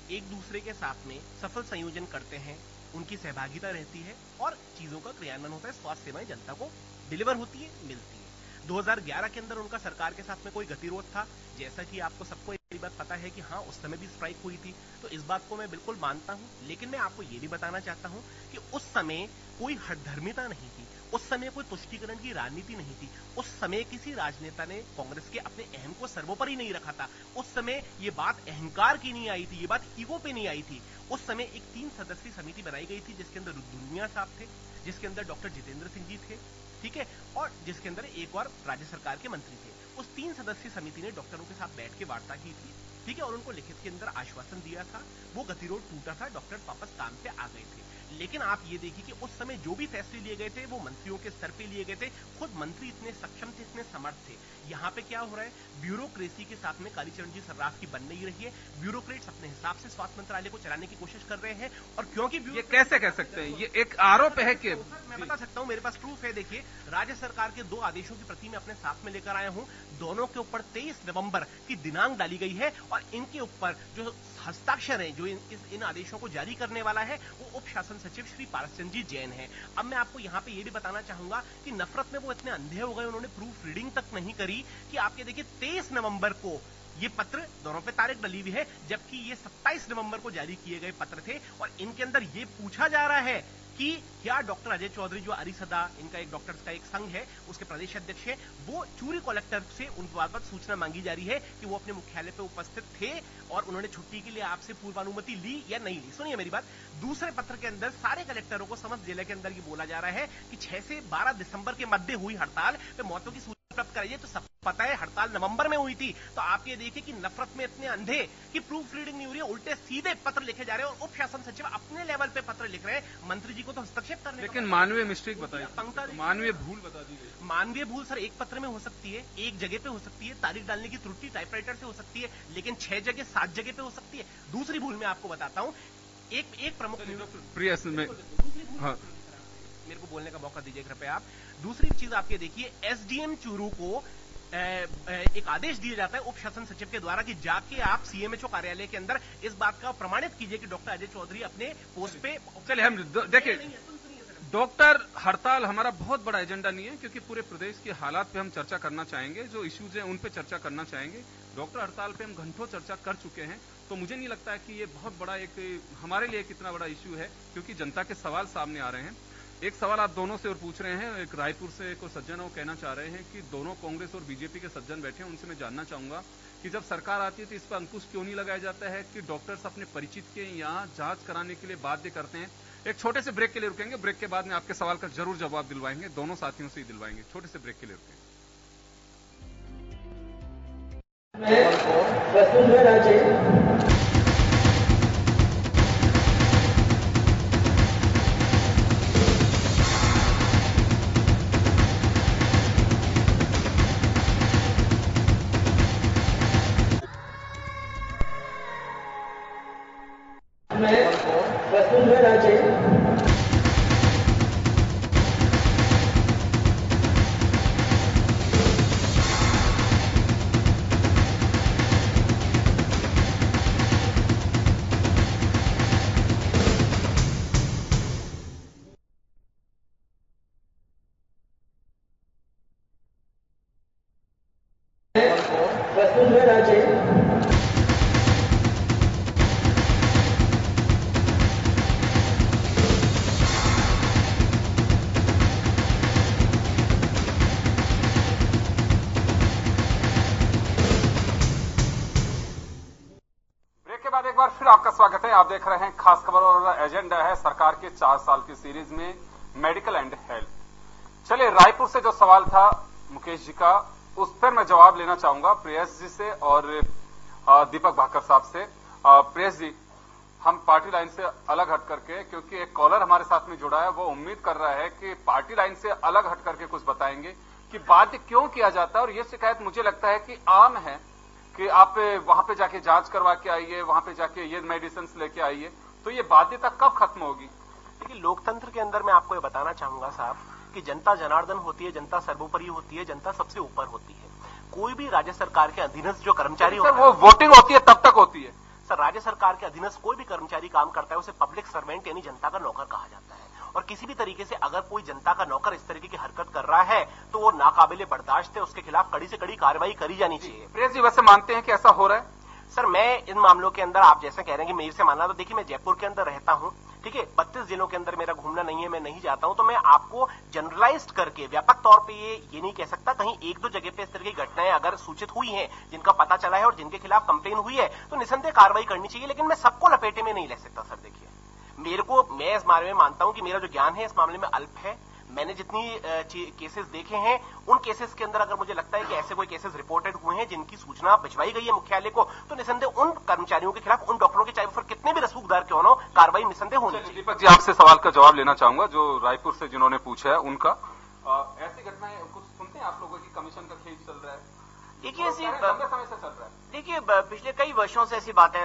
एक दूसरे के साथ में सफल संयोजन करते हैं, उनकी सहभागिता रहती है और चीजों का क्रियान्वयन होता है, स्वास्थ्य सेवाएं जनता को डिलीवर होती है, मिलती है। 2011 के अंदर उनका सरकार के साथ में कोई गतिरोध था, जैसा कि आपको सबको एक बात पता है कि हाँ उस समय भी स्ट्राइक हुई थी, तो इस बात को मैं बिल्कुल मानता हूं। लेकिन मैं आपको ये भी बताना चाहता हूं कि उस समय कोई हठधर्मिता नहीं थी, उस समय कोई तुष्टीकरण की राजनीति नहीं थी, उस समय किसी राजनेता ने कांग्रेस के अपने अहम को सर्वोपरि नहीं रखा था, उस समय ये बात अहंकार की नहीं आई थी, ये बात ईगो पे नहीं आई थी। उस समय एक 3 सदस्यीय समिति बनाई गई थी जिसके अंदर दुनिया साहब थे, जिसके अंदर डॉक्टर जितेंद्र सिंह जी थे, ठीक है, और जिसके अंदर एक और राज्य सरकार के मंत्री थे। उस 3 सदस्यीय समिति ने डॉक्टरों के साथ बैठ के वार्ता की थी, ठीक है, और उनको लिखित के अंदर आश्वासन दिया था, वो गतिरोध टूटा था, डॉक्टर वापस काम पे आ गए थे। लेकिन आप ये देखिए कि उस समय जो भी फैसले लिए गए थे वो मंत्रियों के स्तर पे लिए गए थे, खुद मंत्री इतने सक्षम थे, इतने समर्थ थे। यहाँ पे क्या हो रहा है, ब्यूरोक्रेसी के साथ में कालीचरण जी सर्राफ की बन नहीं रही है, ब्यूरोक्रेट्स अपने हिसाब से स्वास्थ्य मंत्रालय को चलाने की कोशिश कर रहे हैं। और क्योंकि ये कैसे कह सकते हैं, ये एक आरोप है कि मैं बता सकता हूं, मेरे पास प्रूफ है। देखिए, राज्य सरकार के 2 आदेशों की प्रति मैं अपने साथ में लेकर आया हूं, दोनों के ऊपर 23 नवंबर की दिनांक डाली गई है और इनके ऊपर जो हस्ताक्षर है, जो इन आदेशों को जारी करने वाला है, वो उप शासन सचिव श्री पारसचंद जी जैन है। अब मैं आपको यहाँ पे ये भी बताना चाहूंगा कि नफरत में वो इतने अंधे हो गए, उन्होंने प्रूफ रीडिंग तक नहीं करी कि आपके देखिए 23 नवंबर को ये पत्र, दोनों पे तारीख डली हुई है, जबकि ये 27 नवंबर को जारी किए गए पत्र थे। और इनके अंदर ये पूछा जा रहा है कि क्या डॉक्टर अजय चौधरी, जो अरिसदा इनका एक डॉक्टर्स का एक संघ है, उसके प्रदेश अध्यक्ष है, वो चूरी कलेक्टर से उन बाबत सूचना मांगी जा रही है कि वो अपने मुख्यालय पे उपस्थित थे और उन्होंने छुट्टी के लिए आपसे पूर्वानुमति ली या नहीं ली। सुनिए मेरी बात, दूसरे पत्र के अंदर सारे कलेक्टरों को समस्त जिले के अंदर ये बोला जा रहा है कि 6 से 12 दिसंबर के मध्य हुई हड़ताल पे मौतों की प्राप्त कराइए। तो सब पता है हड़ताल नवंबर में हुई थी। तो आप ये देखिए कि नफरत में इतने अंधे कि प्रूफ रीडिंग नहीं हो रही है, उल्टे सीधे पत्र लिखे जा रहे हैं और उप शासन सचिव अपने लेवल पे पत्र लिख रहे हैं, मंत्री जी को तो हस्तक्षेप करने। लेकिन मानवीय मिस्टेक बताइए, मानवीय भूल बता दी गई। मानवीय भूल सर एक पत्र में हो सकती है, एक जगह पे हो सकती है, तारीख डालने की त्रुटि टाइपराइटर से हो सकती है, लेकिन 6 जगह 7 जगह पे हो सकती है। दूसरी भूल मैं आपको बताता हूं, एक प्रमुख प्रियस में, हाँ मेरे को बोलने का मौका दीजिए कृपया आप। दूसरी चीज आप ये देखिए, एसडीएम चूरू को एक आदेश दिया जाता है उप शासन सचिव के द्वारा कि जाके आप सीएमएचओ कार्यालय के अंदर इस बात का प्रमाणित कीजिए कि डॉक्टर अजय चौधरी अपने पोस्ट पे। चलिए हम देखिए, डॉक्टर हड़ताल हमारा बहुत बड़ा एजेंडा नहीं है, क्योंकि पूरे प्रदेश के हालात पे हम चर्चा करना चाहेंगे, जो इश्यूज हैं उन पे चर्चा करना चाहेंगे। डॉक्टर हड़ताल पे हम घंटों चर्चा कर चुके हैं, तो मुझे नहीं लगता है कि ये बहुत बड़ा एक हमारे लिए कितना बड़ा इश्यू है, क्योंकि जनता के सवाल सामने आ रहे हैं। एक सवाल आप दोनों से और पूछ रहे हैं, एक रायपुर से कोई सज्जन वो कहना चाह रहे हैं कि दोनों कांग्रेस और बीजेपी के सज्जन बैठे हैं, उनसे मैं जानना चाहूंगा कि जब सरकार आती है तो इस पर अंकुश क्यों नहीं लगाया जाता है कि डॉक्टर्स अपने परिचित के यहाँ जांच कराने के लिए बाध्य करते हैं। एक छोटे से ब्रेक के लिए रुकेंगे, ब्रेक के बाद में आपके सवाल का जरूर जवाब दिलवाएंगे, दोनों साथियों से ही दिलवाएंगे। छोटे से ब्रेक के लिए रुकेंगे। आपका स्वागत है। आप देख रहे हैं खास खबर और एजेंडा है सरकार के 4 साल की सीरीज में मेडिकल एंड हेल्थ। चलिए, रायपुर से जो सवाल था मुकेश जी का, उस पर मैं जवाब लेना चाहूंगा प्रेयस जी से और दीपक भाकर साहब से। प्रेयस जी, हम पार्टी लाइन से अलग हट करके, क्योंकि एक कॉलर हमारे साथ में जुड़ा है, वो उम्मीद कर रहा है कि पार्टी लाइन से अलग हट करके कुछ बताएंगे कि बाध्य क्यों किया जाता है। और ये शिकायत मुझे लगता है कि आम है कि आप वहां पे जाके जांच करवा के आइए, वहां पे जाके ये मेडिसिन लेके आइए, तो ये बाध्यता कब खत्म होगी? देखिए, लोकतंत्र के अंदर मैं आपको ये बताना चाहूंगा साहब कि जनता जनार्दन होती है, जनता सर्वोपरि होती है, जनता सबसे ऊपर होती है। कोई भी राज्य सरकार के अधीनस्थ जो कर्मचारी होता है, वो वोटिंग होती है तब तक होती है सर। राज्य सरकार के अधीनस्थ कोई भी कर्मचारी काम करता है उसे पब्लिक सर्वेंट यानी जनता का नौकर कहा जाता है। और किसी भी तरीके से अगर कोई जनता का नौकर इस तरीके की हरकत कर रहा है तो वो नाकाबिले बर्दाश्त है, उसके खिलाफ कड़ी से कड़ी कार्रवाई करी जानी चाहिए। प्रेस जी, वैसे मानते हैं कि ऐसा हो रहा है? सर, मैं इन मामलों के अंदर आप जैसे कह रहे हैं कि मेरे से मानना, तो देखिए मैं जयपुर के अंदर रहता हूं, ठीक है, 32 जिलों के अंदर मेरा घूमना नहीं है, मैं नहीं जाता हूं, तो मैं आपको जनरलाइज्ड करके व्यापक तौर पे ये नहीं कह सकता। कहीं 1-2 जगह पे इस तरह की घटनाएं अगर सूचित हुई हैं, जिनका पता चला है और जिनके खिलाफ कंप्लेन हुई है, तो निसंदेह कार्रवाई करनी चाहिए। लेकिन मैं सबको लपेटे में नहीं ले सकता सर। देखिए, मैं इस मामले में मानता हूं कि मेरा जो ज्ञान है इस मामले में अल्प है। मैंने जितनी केसेस देखे हैं, उन केसेस के अंदर अगर मुझे लगता है कि ऐसे कोई केसेस रिपोर्टेड हुए हैं जिनकी सूचना भिजवाई गई है मुख्यालय को, तो निसंदेह उन कर्मचारियों के खिलाफ, उन डॉक्टरों के, चाहे फिर कितने भी रसूखदार क्यों न हो, कार्रवाई निसंदेह होनी चाहिए। दीपक जी, आपसे सवाल का जवाब लेना चाहूंगा जो रायपुर से जिन्होंने पूछा है उनका। ऐसी घटनाएं कुछ सुनते हैं आप लोगों की? कमीशन का खेल चल रहा है, देखिए ऐसी लंबे समय से चल रहा है। देखिए, पिछले कई वर्षों से ऐसी बातें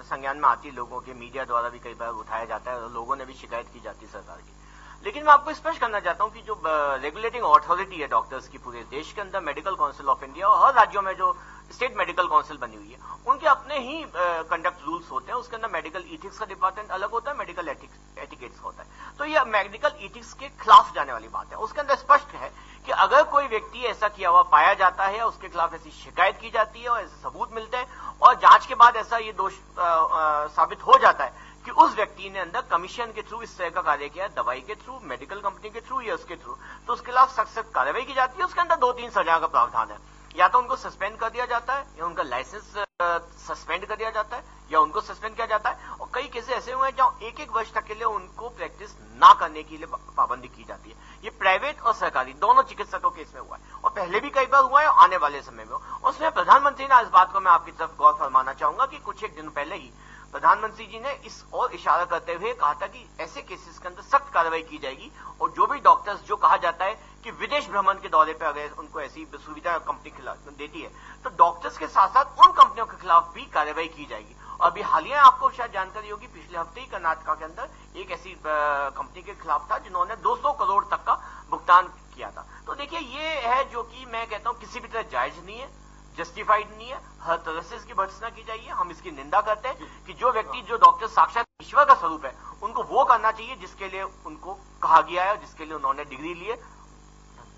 संज्ञान में आती, लोगों के मीडिया द्वारा भी कई बार उठाया जाता है, लोगों ने भी शिकायत की जाती है सरकार की। लेकिन मैं आपको स्पष्ट करना चाहता हूं कि जो रेगुलेटिंग अथॉरिटी है डॉक्टर्स की पूरे देश के अंदर, मेडिकल काउंसिल ऑफ इंडिया, और हर राज्यों में जो स्टेट मेडिकल काउंसिल बनी हुई है, उनके अपने ही कंडक्ट रूल्स होते हैं। उसके अंदर मेडिकल इथिक्स का डिपार्टमेंट अलग होता है, मेडिकल एटिकेट्स होता है। तो ये मेडिकल इथिक्स के खिलाफ जाने वाली बात है। उसके अंदर स्पष्ट है कि अगर कोई व्यक्ति ऐसा किया हुआ पाया जाता है, उसके खिलाफ ऐसी शिकायत की जाती है और ऐसे सबूत मिलते हैं और जांच के बाद ऐसा ये दोष साबित हो जाता है कि उस व्यक्ति ने अंदर कमीशन के थ्रू इस तरह का कार्य किया, दवाई के थ्रू, मेडिकल कंपनी के थ्रू या उसके थ्रू, तो उसके खिलाफ सख्त कार्रवाई की जाती है। उसके अंदर 2-3 सजा का प्रावधान है। या तो उनको सस्पेंड कर दिया जाता है, या उनका लाइसेंस सस्पेंड कर दिया जाता है, या उनको सस्पेंड किया जाता है। और कई केसेस ऐसे हुए हैं जहां 1-1 वर्ष तक के लिए उनको प्रैक्टिस ना करने के लिए पाबंदी की जाती है। ये प्राइवेट और सरकारी दोनों चिकित्सकों के इसमें हुआ है, और पहले भी कई बार हुआ है, और आने वाले समय में। उसमें प्रधानमंत्री ने इस बात को मैं आपकी तरफ गौर फरमाना चाहूंगा कि कुछ एक दिन पहले ही प्रधानमंत्री जी ने इस ओर इशारा करते हुए कहा था कि ऐसे केसेस के अंदर सख्त कार्रवाई की जाएगी, और जो भी डॉक्टर्स, जो कहा जाता है कि विदेश भ्रमण के दौरे पर अगर उनको ऐसी सुविधा कंपनी देती है, तो डॉक्टर्स के साथ साथ उन कंपनियों के खिलाफ भी कार्रवाई की जाएगी। अभी हालिया आपको शायद जानकारी होगी, पिछले हफ्ते ही कर्नाटका के अंदर एक ऐसी कंपनी के खिलाफ था जिन्होंने 200 करोड़ तक का भुगतान किया था। तो देखिए ये है जो कि मैं कहता हूं किसी भी तरह जायज नहीं है, जस्टिफाइड नहीं है, हर तरह से इसकी भर्त्सना की जाइए। हम इसकी निंदा करते हैं कि जो व्यक्ति, जो डॉक्टर साक्षात ईश्वर का स्वरूप है, उनको वो करना चाहिए जिसके लिए उनको कहा गया है, जिसके लिए उन्होंने डिग्री ली है।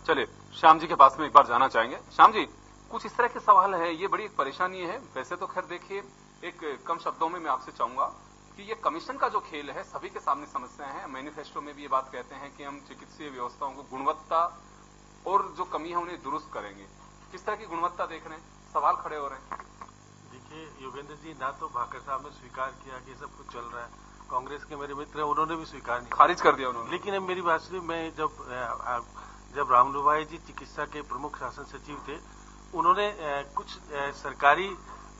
चलिए श्याम जी के पास में एक बार जाना चाहेंगे। श्याम जी, कुछ इस तरह के सवाल है, ये बड़ी एक परेशानी है। वैसे तो खैर देखिए, एक कम शब्दों में मैं आपसे चाहूंगा कि ये कमीशन का जो खेल है, सभी के सामने समस्या है। मैनिफेस्टो में भी ये बात कहते हैं कि हम चिकित्सीय व्यवस्थाओं को गुणवत्ता और जो कमी है उन्हें दुरुस्त करेंगे। किस तरह की गुणवत्ता देख रहे हैं? सवाल खड़े हो रहे हैं। देखिए योगेंद्र जी, ना तो भाकर साहब ने स्वीकार किया कि सब कुछ चल रहा है, कांग्रेस के मेरे मित्र हैं उन्होंने भी स्वीकार नहीं, खारिज कर दिया उन्होंने। लेकिन अब मेरी बात सुनिए, मैं जब रामलुभाई जी चिकित्सा के प्रमुख शासन सचिव थे, उन्होंने कुछ सरकारी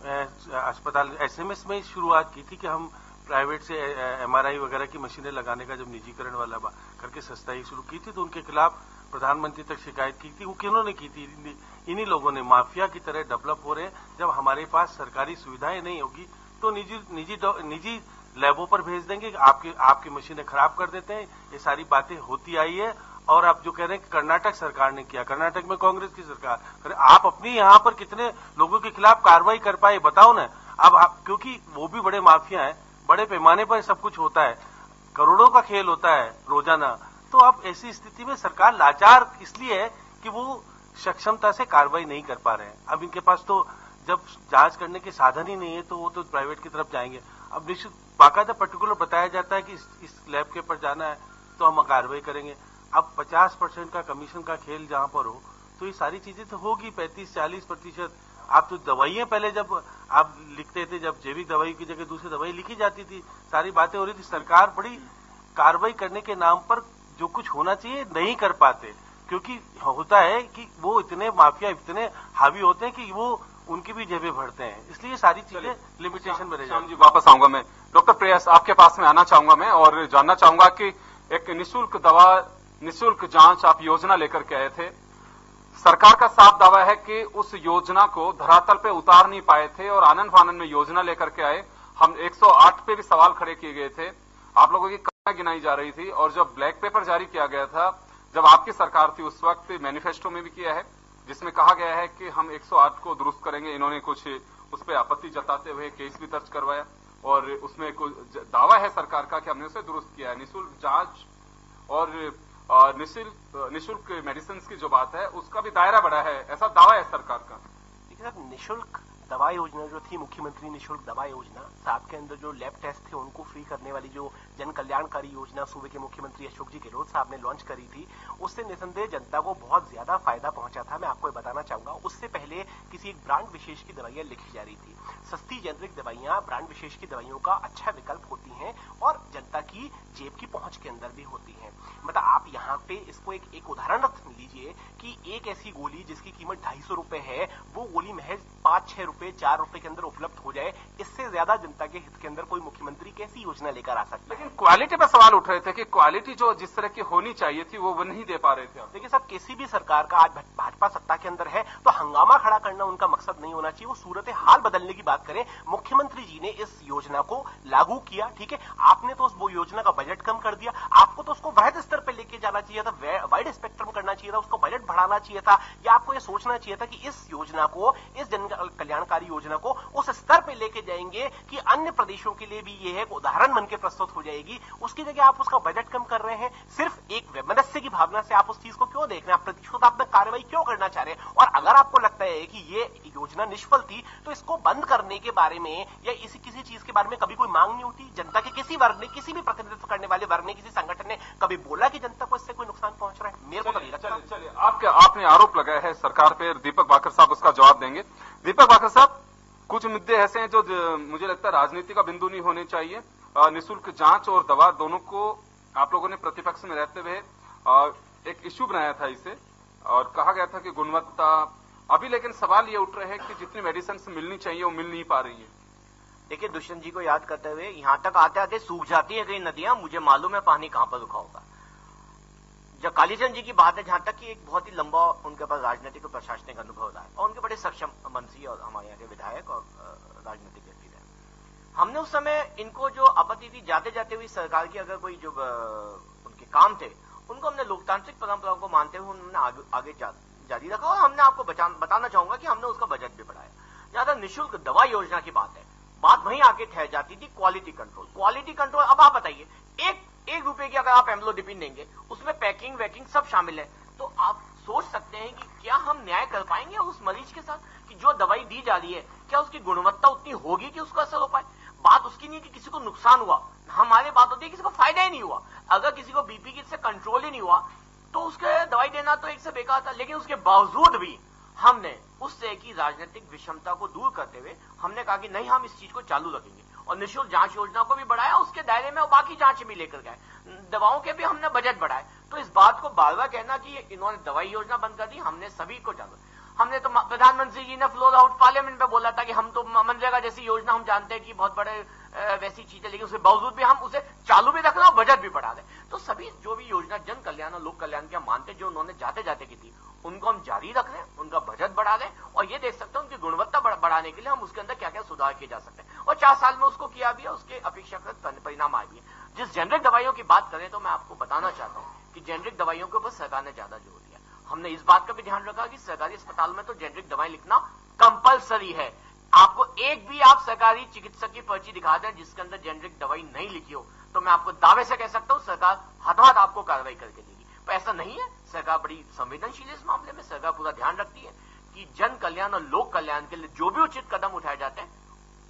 अस्पताल एसएमएस में शुरुआत की थी कि हम प्राइवेट से एमआरआई वगैरह की मशीनें लगाने का जब निजीकरण वाला करके सस्ताई शुरू की थी, तो उनके खिलाफ प्रधानमंत्री तक शिकायत की थी। वो किन्होंने की थी? इन्हीं लोगों ने। माफिया की तरह डेवलप हो रहे हैं। जब हमारे पास सरकारी सुविधाएं नहीं होगी तो निजी लैबों पर भेज देंगे, आपकी मशीनें खराब कर देते हैं। ये सारी बातें होती आई है। और आप जो कह रहे हैं कि कर्नाटक सरकार ने किया, कर्नाटक में कांग्रेस की सरकार, आप अपनी यहां पर कितने लोगों के खिलाफ कार्रवाई कर पाए बताओ ना। अब क्योंकि वो भी बड़े माफिया हैं, बड़े पैमाने पर सब कुछ होता है, करोड़ों का खेल होता है रोजाना। तो अब ऐसी स्थिति में सरकार लाचार इसलिए है कि वो सक्षमता से कार्रवाई नहीं कर पा रहे हैं। अब इनके पास तो जब जांच करने के साधन ही नहीं है तो वो तो प्राइवेट की तरफ जाएंगे। अब निश्चित बाकायदा पर्टिकुलर बताया जाता है कि इस लैब के पर जाना है तो हम कार्रवाई करेंगे। अब 50% का कमीशन का खेल जहां पर हो तो ये सारी चीजें तो होगी। 35-40% आप तो दवाइयां पहले जब आप लिखते थे, जब जैविक दवाई की जगह दूसरी दवाई लिखी जाती थी, सारी बातें हो रही थी। सरकार बड़ी कार्रवाई करने के नाम पर जो कुछ होना चाहिए नहीं कर पाते, क्योंकि होता है कि वो इतने माफिया इतने हावी होते हैं कि वो उनकी भी जेबें भरते हैं। इसलिए सारी चीजें लिमिटेशन में रह जाती हैं। जी वापस आऊंगा मैं। डॉक्टर प्रेयस, आपके पास में आना चाहूंगा मैं और जानना चाहूंगा कि एक निःशुल्क दवा, निःशुल्क जांच आप योजना लेकर के आए थे। सरकार का साफ दावा है कि उस योजना को धरातल पे उतार नहीं पाए थे और आनंद फानंद में योजना लेकर के आए। हम 108 पे भी सवाल खड़े किए गए थे, आप लोगों की कमियां गिनाई जा रही थी। और जब ब्लैक पेपर जारी किया गया था, जब आपकी सरकार थी, उस वक्त मैनिफेस्टो में भी किया है जिसमें कहा गया है कि हम 108 को दुरुस्त करेंगे। इन्होंने कुछ उस पर आपत्ति जताते हुए केस भी दर्ज करवाया और उसमें कुछ दावा है सरकार का कि हमने उसे दुरुस्त किया है। निःशुल्क जांच और निःशुल्क मेडिसिन की जो बात है उसका भी दायरा बढ़ा है, ऐसा दावा है सरकार का। देखिए सर, निःशुल्क दवा योजना जो थी, मुख्यमंत्री निःशुल्क दवा योजना, साथ के अंदर जो लैब टेस्ट थे उनको फ्री करने वाली जो जन कल्याणकारी योजना सूबे के मुख्यमंत्री अशोक जी गहलोत साहब ने लॉन्च करी थी, उससे निसंदेह जनता को बहुत ज्यादा फायदा पहुंचा था। मैं आपको बताना चाहूंगा, उससे पहले किसी एक ब्रांड विशेष की दवाइयां लिखी जा रही थी। सस्ती जेनरिक दवाइयां ब्रांड विशेष की दवाइयों का अच्छा विकल्प होती हैं और जनता की जेब की पहुंच के अंदर भी होती हैं। मतलब आप यहाँ पे इसको एक उदाहरण रख लीजिए कि एक ऐसी गोली जिसकी कीमत 250 रुपए है, वो गोली महज 5-6 रुपए 4 रुपए के अंदर उपलब्ध हो जाए, इससे ज्यादा जनता के हित के अंदर कोई मुख्यमंत्री कैसी योजना लेकर आ सकता है? लेकिन क्वालिटी पर सवाल उठ रहे थे कि क्वालिटी जो जिस तरह की होनी चाहिए थी वो नहीं दे पा रहे थे। देखिए साहब, किसी भी सरकार का आज भाजपा सत्ता के अंदर है तो हंगामा खड़ा करना उनका मकसद नहीं होना चाहिए, वो सूरत हाल बदलने की बात करें। मुख्यमंत्री जी ने इस योजना को लागू किया, ठीक है, आपने तो वो योजना का बजट कम कर दिया, आपको तो उसको वृहद स्तर पर लेके जाना चाहिए था, वाइड स्पेक्ट्रम करना चाहिए था, उसको बजट बढ़ाना चाहिए था, या आपको ये सोचना चाहिए था कि इस योजना को, इस जन कल्याणकारी योजना को उस स्तर पे लेके जाएंगे कि अन्य प्रदेशों के लिए भी ये एक उदाहरण बनकर प्रस्तुत हो जाएगी। उसकी जगह आप उसका बजट कम कर रहे हैं। सिर्फ एक वैमनस्य की भावना से आप उस चीज को क्यों देख रहे हैं? आप प्रतिशोधात्मक कार्रवाई क्यों करना चाह रहे हैं? और अगर आपको लगता है कि ये योजना निष्फल थी तो इसको बंद करने के बारे में या किसी चीज के बारे में कभी कोई मांग नहीं उठी? जनता के किसी वर्ग ने, किसी भी प्रतिनिधित्व करने वाले वर्ग ने, किसी संगठन ने कभी बोला कि जनता को इससे कोई नुकसान पहुंच रहा है? मेरे को तो नहीं लगता। चलिए, आपने आरोप लगाया है सरकार पे, दीपक बाकर साहब उसका जवाब देंगे। दीपक बाकर साहब, कुछ मुद्दे ऐसे हैं जो मुझे लगता है राजनीति का बिंदु नहीं होने चाहिए। निःशुल्क जांच और दवा दोनों को आप लोगों ने प्रतिपक्ष में रहते हुए एक इश्यू बनाया था इसे, और कहा गया था कि गुणवत्ता, अभी लेकिन सवाल ये उठ रहे हैं कि जितनी मेडिसिन मिलनी चाहिए वो मिल नहीं पा रही है। देखिए, दुष्यंत जी को याद करते हुए यहां तक आते आते सूख जाती है कई नदियां, मुझे मालूम है पानी कहां पर रुका होगा। जब कालीचंद जी की बात है, जहां तक कि एक बहुत ही लंबा उनके पास राजनीतिक और प्रशासनिक अनुभव रहा है और उनके बड़े सक्षम मंत्री और हमारे यहाँ के विधायक और राजनीतिक व्यक्ति रहे। हमने उस समय इनको जो आपत्ति थी जाते जाते हुई सरकार की, अगर कोई जो उनके काम थे उनको हमने लोकतांत्रिक परंपराओं को मानते हुए उन्होंने आगे जारी रखा, और हमने आपको बताना चाहूंगा कि हमने उसका बजट भी बढ़ाया। जहां तक निःशुल्क दवा योजना की बात है, बात वहीं आके ठहर जाती थी क्वालिटी कंट्रोल। अब आप बताइए, एक रुपए की अगर आप एम्लोडिपिन देंगे उसमें पैकिंग वैकिंग सब शामिल है, तो आप सोच सकते हैं कि क्या हम न्याय कर पाएंगे उस मरीज के साथ कि जो दवाई दी जा रही है क्या उसकी गुणवत्ता उतनी होगी कि उसका असर हो पाए। बात उसकी नहीं कि किसी को नुकसान हुआ, हमारी बात होती है किसी को फायदा ही नहीं हुआ। अगर किसी को बीपी की से कंट्रोल ही नहीं हुआ तो उसके दवाई देना तो एक से बेकार था, लेकिन उसके बावजूद भी हमने उससे की राजनीतिक विषमता को दूर करते हुए हमने कहा कि नहीं, हम इस चीज को चालू रखेंगे और निःशुल्क जांच योजना को भी बढ़ाया, उसके दायरे में और बाकी जांच भी लेकर गए, दवाओं के भी हमने बजट बढ़ाए। तो इस बात को बार बार कहना कि इन्होंने दवाई योजना बंद कर दी, हमने सभी को चालू। हमने तो प्रधानमंत्री जी ने फ्लोर आउट पार्लियामेंट में बोला था कि हम तो मनरेगा जैसी योजना हम जानते हैं कि बहुत बड़े वैसी चीज है, लेकिन उसके बावजूद भी हम उसे चालू भी रख रहे और बजट भी बढ़ा दें। तो सभी जो भी योजना जन कल्याण और लोक कल्याण की हम मानते जो उन्होंने जाते जाते की थी उनको हम जारी रख रहे हैं, उनका बजट बढ़ा दें और ये देख सकते हैं उनकी गुणवत्ता बढ़ाने के लिए हम उसके अंदर क्या क्या सुधार किए जा सकते हैं। और 4 साल में उसको किया भी है, उसके अपेक्षाकृत परिणाम आए भी है। जिस जेनरिक दवाइयों की बात करें तो मैं आपको बताना चाहता हूं कि जेनरिक दवाइयों के ऊपर सरकार ने ज्यादा जोर दिया। हमने इस बात का भी ध्यान रखा कि सरकारी अस्पताल में तो जेनरिक दवाएं लिखना कंपलसरी है। आपको एक भी आप सरकारी चिकित्सक की पर्ची दिखा दें जिसके अंदर जेनरिक दवाई नहीं लिखी हो तो मैं आपको दावे से कह सकता हूं सरकार हाथों हाथ आपको कार्रवाई करके देगी। पर ऐसा नहीं है, सरकार बड़ी संवेदनशील है इस मामले में। सरकार पूरा ध्यान रखती है कि जन कल्याण और लोक कल्याण के लिए जो भी उचित कदम उठाए जाते हैं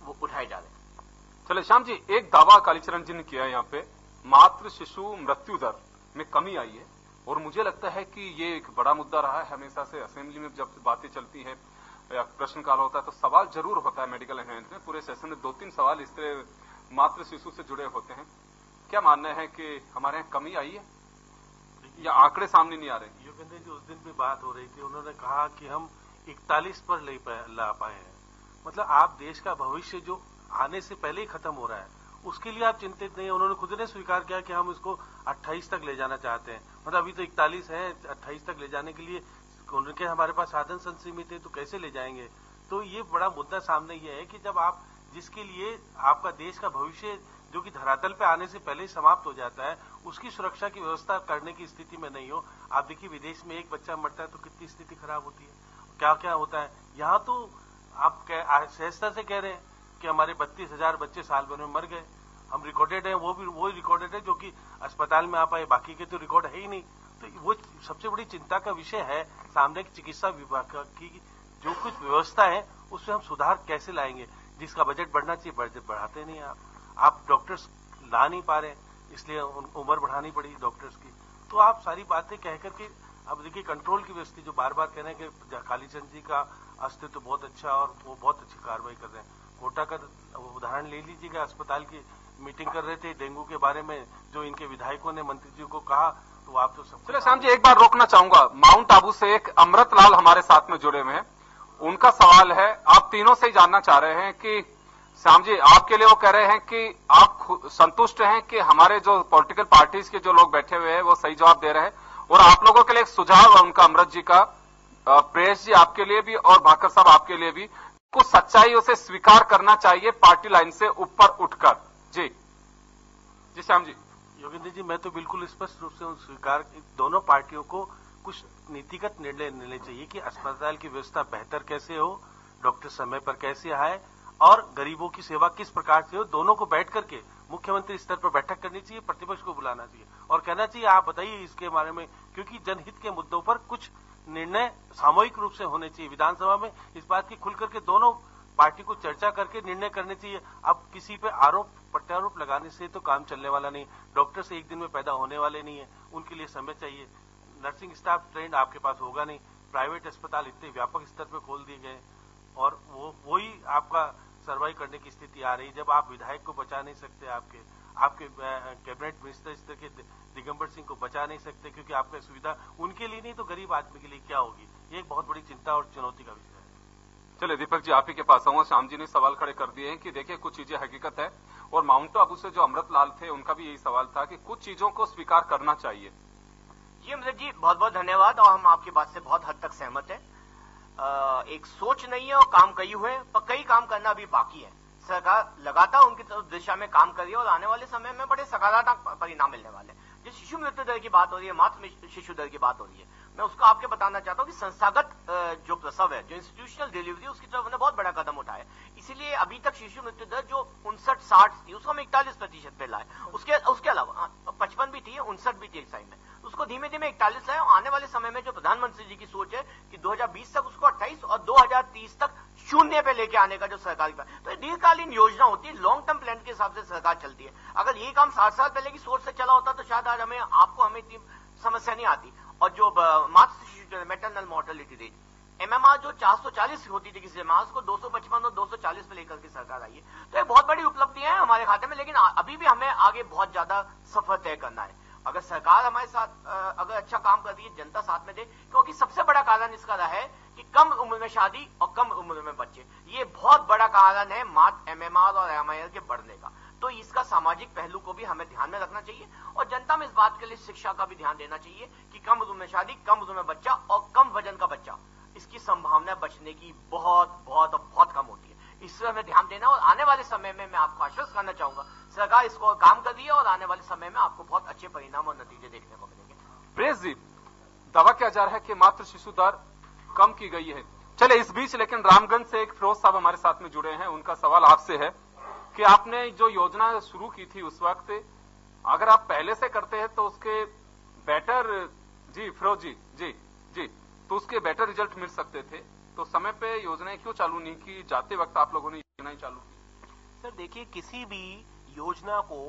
वो उठाए जा रहे हैं। चले श्याम जी, एक दावा कालीचरण जी ने किया यहाँ पे, मातृ शिशु मृत्यु दर में कमी आई है और मुझे लगता है कि ये एक बड़ा मुद्दा रहा है। हमेशा से असेंबली में जब बातें चलती है या प्रश्नकाल होता है तो सवाल जरूर होता है मेडिकल एंड हेल्थ में। पूरे सेशन में 2-3 सवाल इस तरह मातृ शिशु से जुड़े होते हैं। क्या मानना है कि हमारे यहाँ कमी आई है या आंकड़े सामने नहीं आ रहे? योगेंद्र जी, उस दिन भी बात हो रही थी, उन्होंने कहा कि हम 41 पर ला पाए हैं। मतलब आप देश का भविष्य जो आने से पहले ही खत्म हो रहा है उसके लिए आप चिंतित नहीं है। उन्होंने खुद ने स्वीकार किया कि हम इसको 28 तक ले जाना चाहते हैं। मतलब अभी तो 41 है, 28 तक ले जाने के लिए उनके हमारे पास साधन संसीमित है तो कैसे ले जाएंगे। तो ये बड़ा मुद्दा सामने ये है कि जब आप जिसके लिए आपका देश का भविष्य जो कि धरातल पे आने से पहले ही समाप्त हो जाता है उसकी सुरक्षा की व्यवस्था करने की स्थिति में नहीं हो। आप देखिए विदेश में एक बच्चा मरता है तो कितनी स्थिति खराब होती है, क्या क्या होता है। यहाँ तो आप सहजता से कह रहे हैं कि हमारे 32,000 बच्चे साल भर में मर गए। हम रिकॉर्डेड है, वो रिकॉर्डेड है जो कि अस्पताल में आ पाए, बाकी के तो रिकॉर्ड है ही नहीं। तो वो सबसे बड़ी चिंता का विषय है सामने की चिकित्सा विभाग की जो कुछ व्यवस्था है उसमें हम सुधार कैसे लाएंगे। जिसका बजट बढ़ना चाहिए बजट बढ़ाते नहीं आप डॉक्टर्स ला नहीं पा रहे, इसलिए उम्र बढ़ानी पड़ी डॉक्टर्स की। तो आप सारी बातें कह करके अब देखिए कंट्रोल की व्यवस्था जो बार बार कह रहे हैं कि कालीचंद जी का अस्तित्व बहुत अच्छा और वो बहुत अच्छी कार्रवाई कर रहे हैं। कोटा का उदाहरण ले लीजिएगा, अस्पताल की मीटिंग कर रहे थे डेंगू के बारे में, जो इनके विधायकों ने मंत्री जी को कहा तो आप तो सब। चलिए श्याम जी, एक बार रोकना चाहूंगा, माउंट आबू से एक अमृतलाल हमारे साथ में जुड़े हुए हैं। उनका सवाल है, आप तीनों से ही जानना चाह रहे हैं कि श्याम जी आपके लिए वो कह रहे हैं कि आप संतुष्ट हैं कि हमारे जो पॉलिटिकल पार्टीज के जो लोग बैठे हुए हैं वो सही जवाब दे रहे हैं, और आप लोगों के लिए एक सुझाव है उनका अमृत जी का, प्रेस जी आपके लिए भी और भाकर साहब आपके लिए भी, कुछ सच्चाई उसे स्वीकार करना चाहिए पार्टी लाइन से ऊपर उठकर। जी जी श्याम जी। योगेंद्र जी, मैं तो बिल्कुल स्पष्ट रूप से स्वीकार, दोनों पार्टियों को कुछ नीतिगत निर्णय लेने चाहिए कि अस्पताल की व्यवस्था बेहतर कैसे हो, डॉक्टर समय पर कैसे आए और गरीबों की सेवा किस प्रकार से हो। दोनों को बैठ करके मुख्यमंत्री स्तर पर बैठक करनी चाहिए, प्रतिपक्ष को बुलाना चाहिए और कहना चाहिए आप बताइए इसके बारे में, क्योंकि जनहित के मुद्दों पर कुछ निर्णय सामूहिक रूप से होने चाहिए। विधानसभा में इस बात की खुल करके दोनों पार्टी को चर्चा करके निर्णय करने चाहिए। अब किसी पे आरोप प्रत्यारोप लगाने से तो काम चलने वाला नहीं। डॉक्टर से एक दिन में पैदा होने वाले नहीं है, उनके लिए समय चाहिए। नर्सिंग स्टाफ ट्रेंड आपके पास होगा नहीं। प्राइवेट अस्पताल इतने व्यापक स्तर पर खोल दिए गए और वही आपका सर्वाइव करने की स्थिति आ रही। जब आप विधायक को बचा नहीं सकते, आपके कैबिनेट मिनिस्टर स्तर के दिगंबर सिंह को बचा नहीं सकते क्योंकि आपका सुविधा उनके लिए नहीं तो गरीब आदमी के लिए क्या होगी, ये एक बहुत बड़ी चिंता और चुनौती का विषय है। चलिए दीपक जी आप ही के पास आऊंगा। श्याम जी ने सवाल खड़े कर दिए हैं कि देखिए कुछ चीजें हकीकत है, और माउंट आबू से जो अमृतलाल थे उनका भी यही सवाल था कि कुछ चीजों को स्वीकार करना चाहिए। जी अमृत जी, बहुत बहुत धन्यवाद और हम आपकी बात से बहुत हद तक सहमत है। एक सोच नहीं है और काम कई हुए, पर कई काम करना अभी बाकी है। सरकार लगातार उनकी दिशा में काम कर रही है और आने वाले समय में बड़े सकारात्मक परिणाम मिलने वाले हैं। जो शिशु मृत्यु दर की बात हो रही है, मातृ शिशु दर की बात हो रही है, मैं उसको आपके बताना चाहता हूं कि संस्थागत जो प्रसव है, जो इंस्टीट्यूशनल डिलीवरी, उसकी तरफ उन्होंने बहुत बड़ा कदम उठाया। इसीलिए अभी तक शिशु मृत्यु दर जो 59-60 थी, उसको हम 41% पे लाए। उसके अलावा 55 भी थी, 59 भी थी एक साइड में, उसको धीमे धीमे 41 लाए। आने वाले समय में जो प्रधानमंत्री जी की सोच है कि 2020 तक उसको 28 और 2030 तक 0 पे लेके आने का जो सरकार का, तो ये दीर्घकालीन योजना होती है, लॉन्ग टर्म प्लान के हिसाब से सरकार चलती है। अगर ये काम 60 साल पहले की सोच से चला होता तो शायद आज हमें इतनी समस्या नहीं आती। और जो मातृ शिशु मैटरनल मॉर्टेलिटी रेट MMR जो 440 होती थी किसी जमात को 255 और 240 पे लेकर के सरकार आई है, तो ये बहुत बड़ी उपलब्धियां हैं हमारे खाते में। लेकिन अभी भी हमें आगे बहुत ज्यादा सफर तय करना है। अगर सरकार हमारे साथ अगर अच्छा काम कर रही है, जनता साथ में दे, क्योंकि सबसे बड़ा कारण इसका रहा है कि कम उम्र में शादी और कम उम्र में बच्चे, ये बहुत बड़ा कारण है MMR और MIR के बढ़ने का। तो इसका सामाजिक पहलू को भी हमें ध्यान में रखना चाहिए और जनता में इस बात के लिए शिक्षा का भी ध्यान देना चाहिए कि कम उम्र में शादी, कम उम्र में बच्चा और कम वजन का बच्चा, इसकी संभावना बचने की बहुत कम होती है। इस पर हमें ध्यान देना और आने वाले समय में मैं आपको आश्वस्त करना चाहूंगा, सरकार इसको काम कर रही है और आने वाले समय में आपको बहुत अच्छे परिणाम और नतीजे देखने को मिलेंगे। प्रेस जी, दावा किया जा रहा है कि मातृ शिशु दर कम की गई है। चले इस बीच लेकिन रामगंज से एक फिरोज साहब हमारे साथ में जुड़े हैं। उनका सवाल आपसे है कि आपने जो योजना शुरू की थी उस वक्त अगर आप पहले से करते हैं तो उसके बेटर जी फिरोज जी तो उसके बेटर रिजल्ट मिल सकते थे, तो समय पे योजनाएं क्यों चालू नहीं की? जाते वक्त आप लोगों ने योजनाएं चालू की। सर देखिए, किसी भी योजना को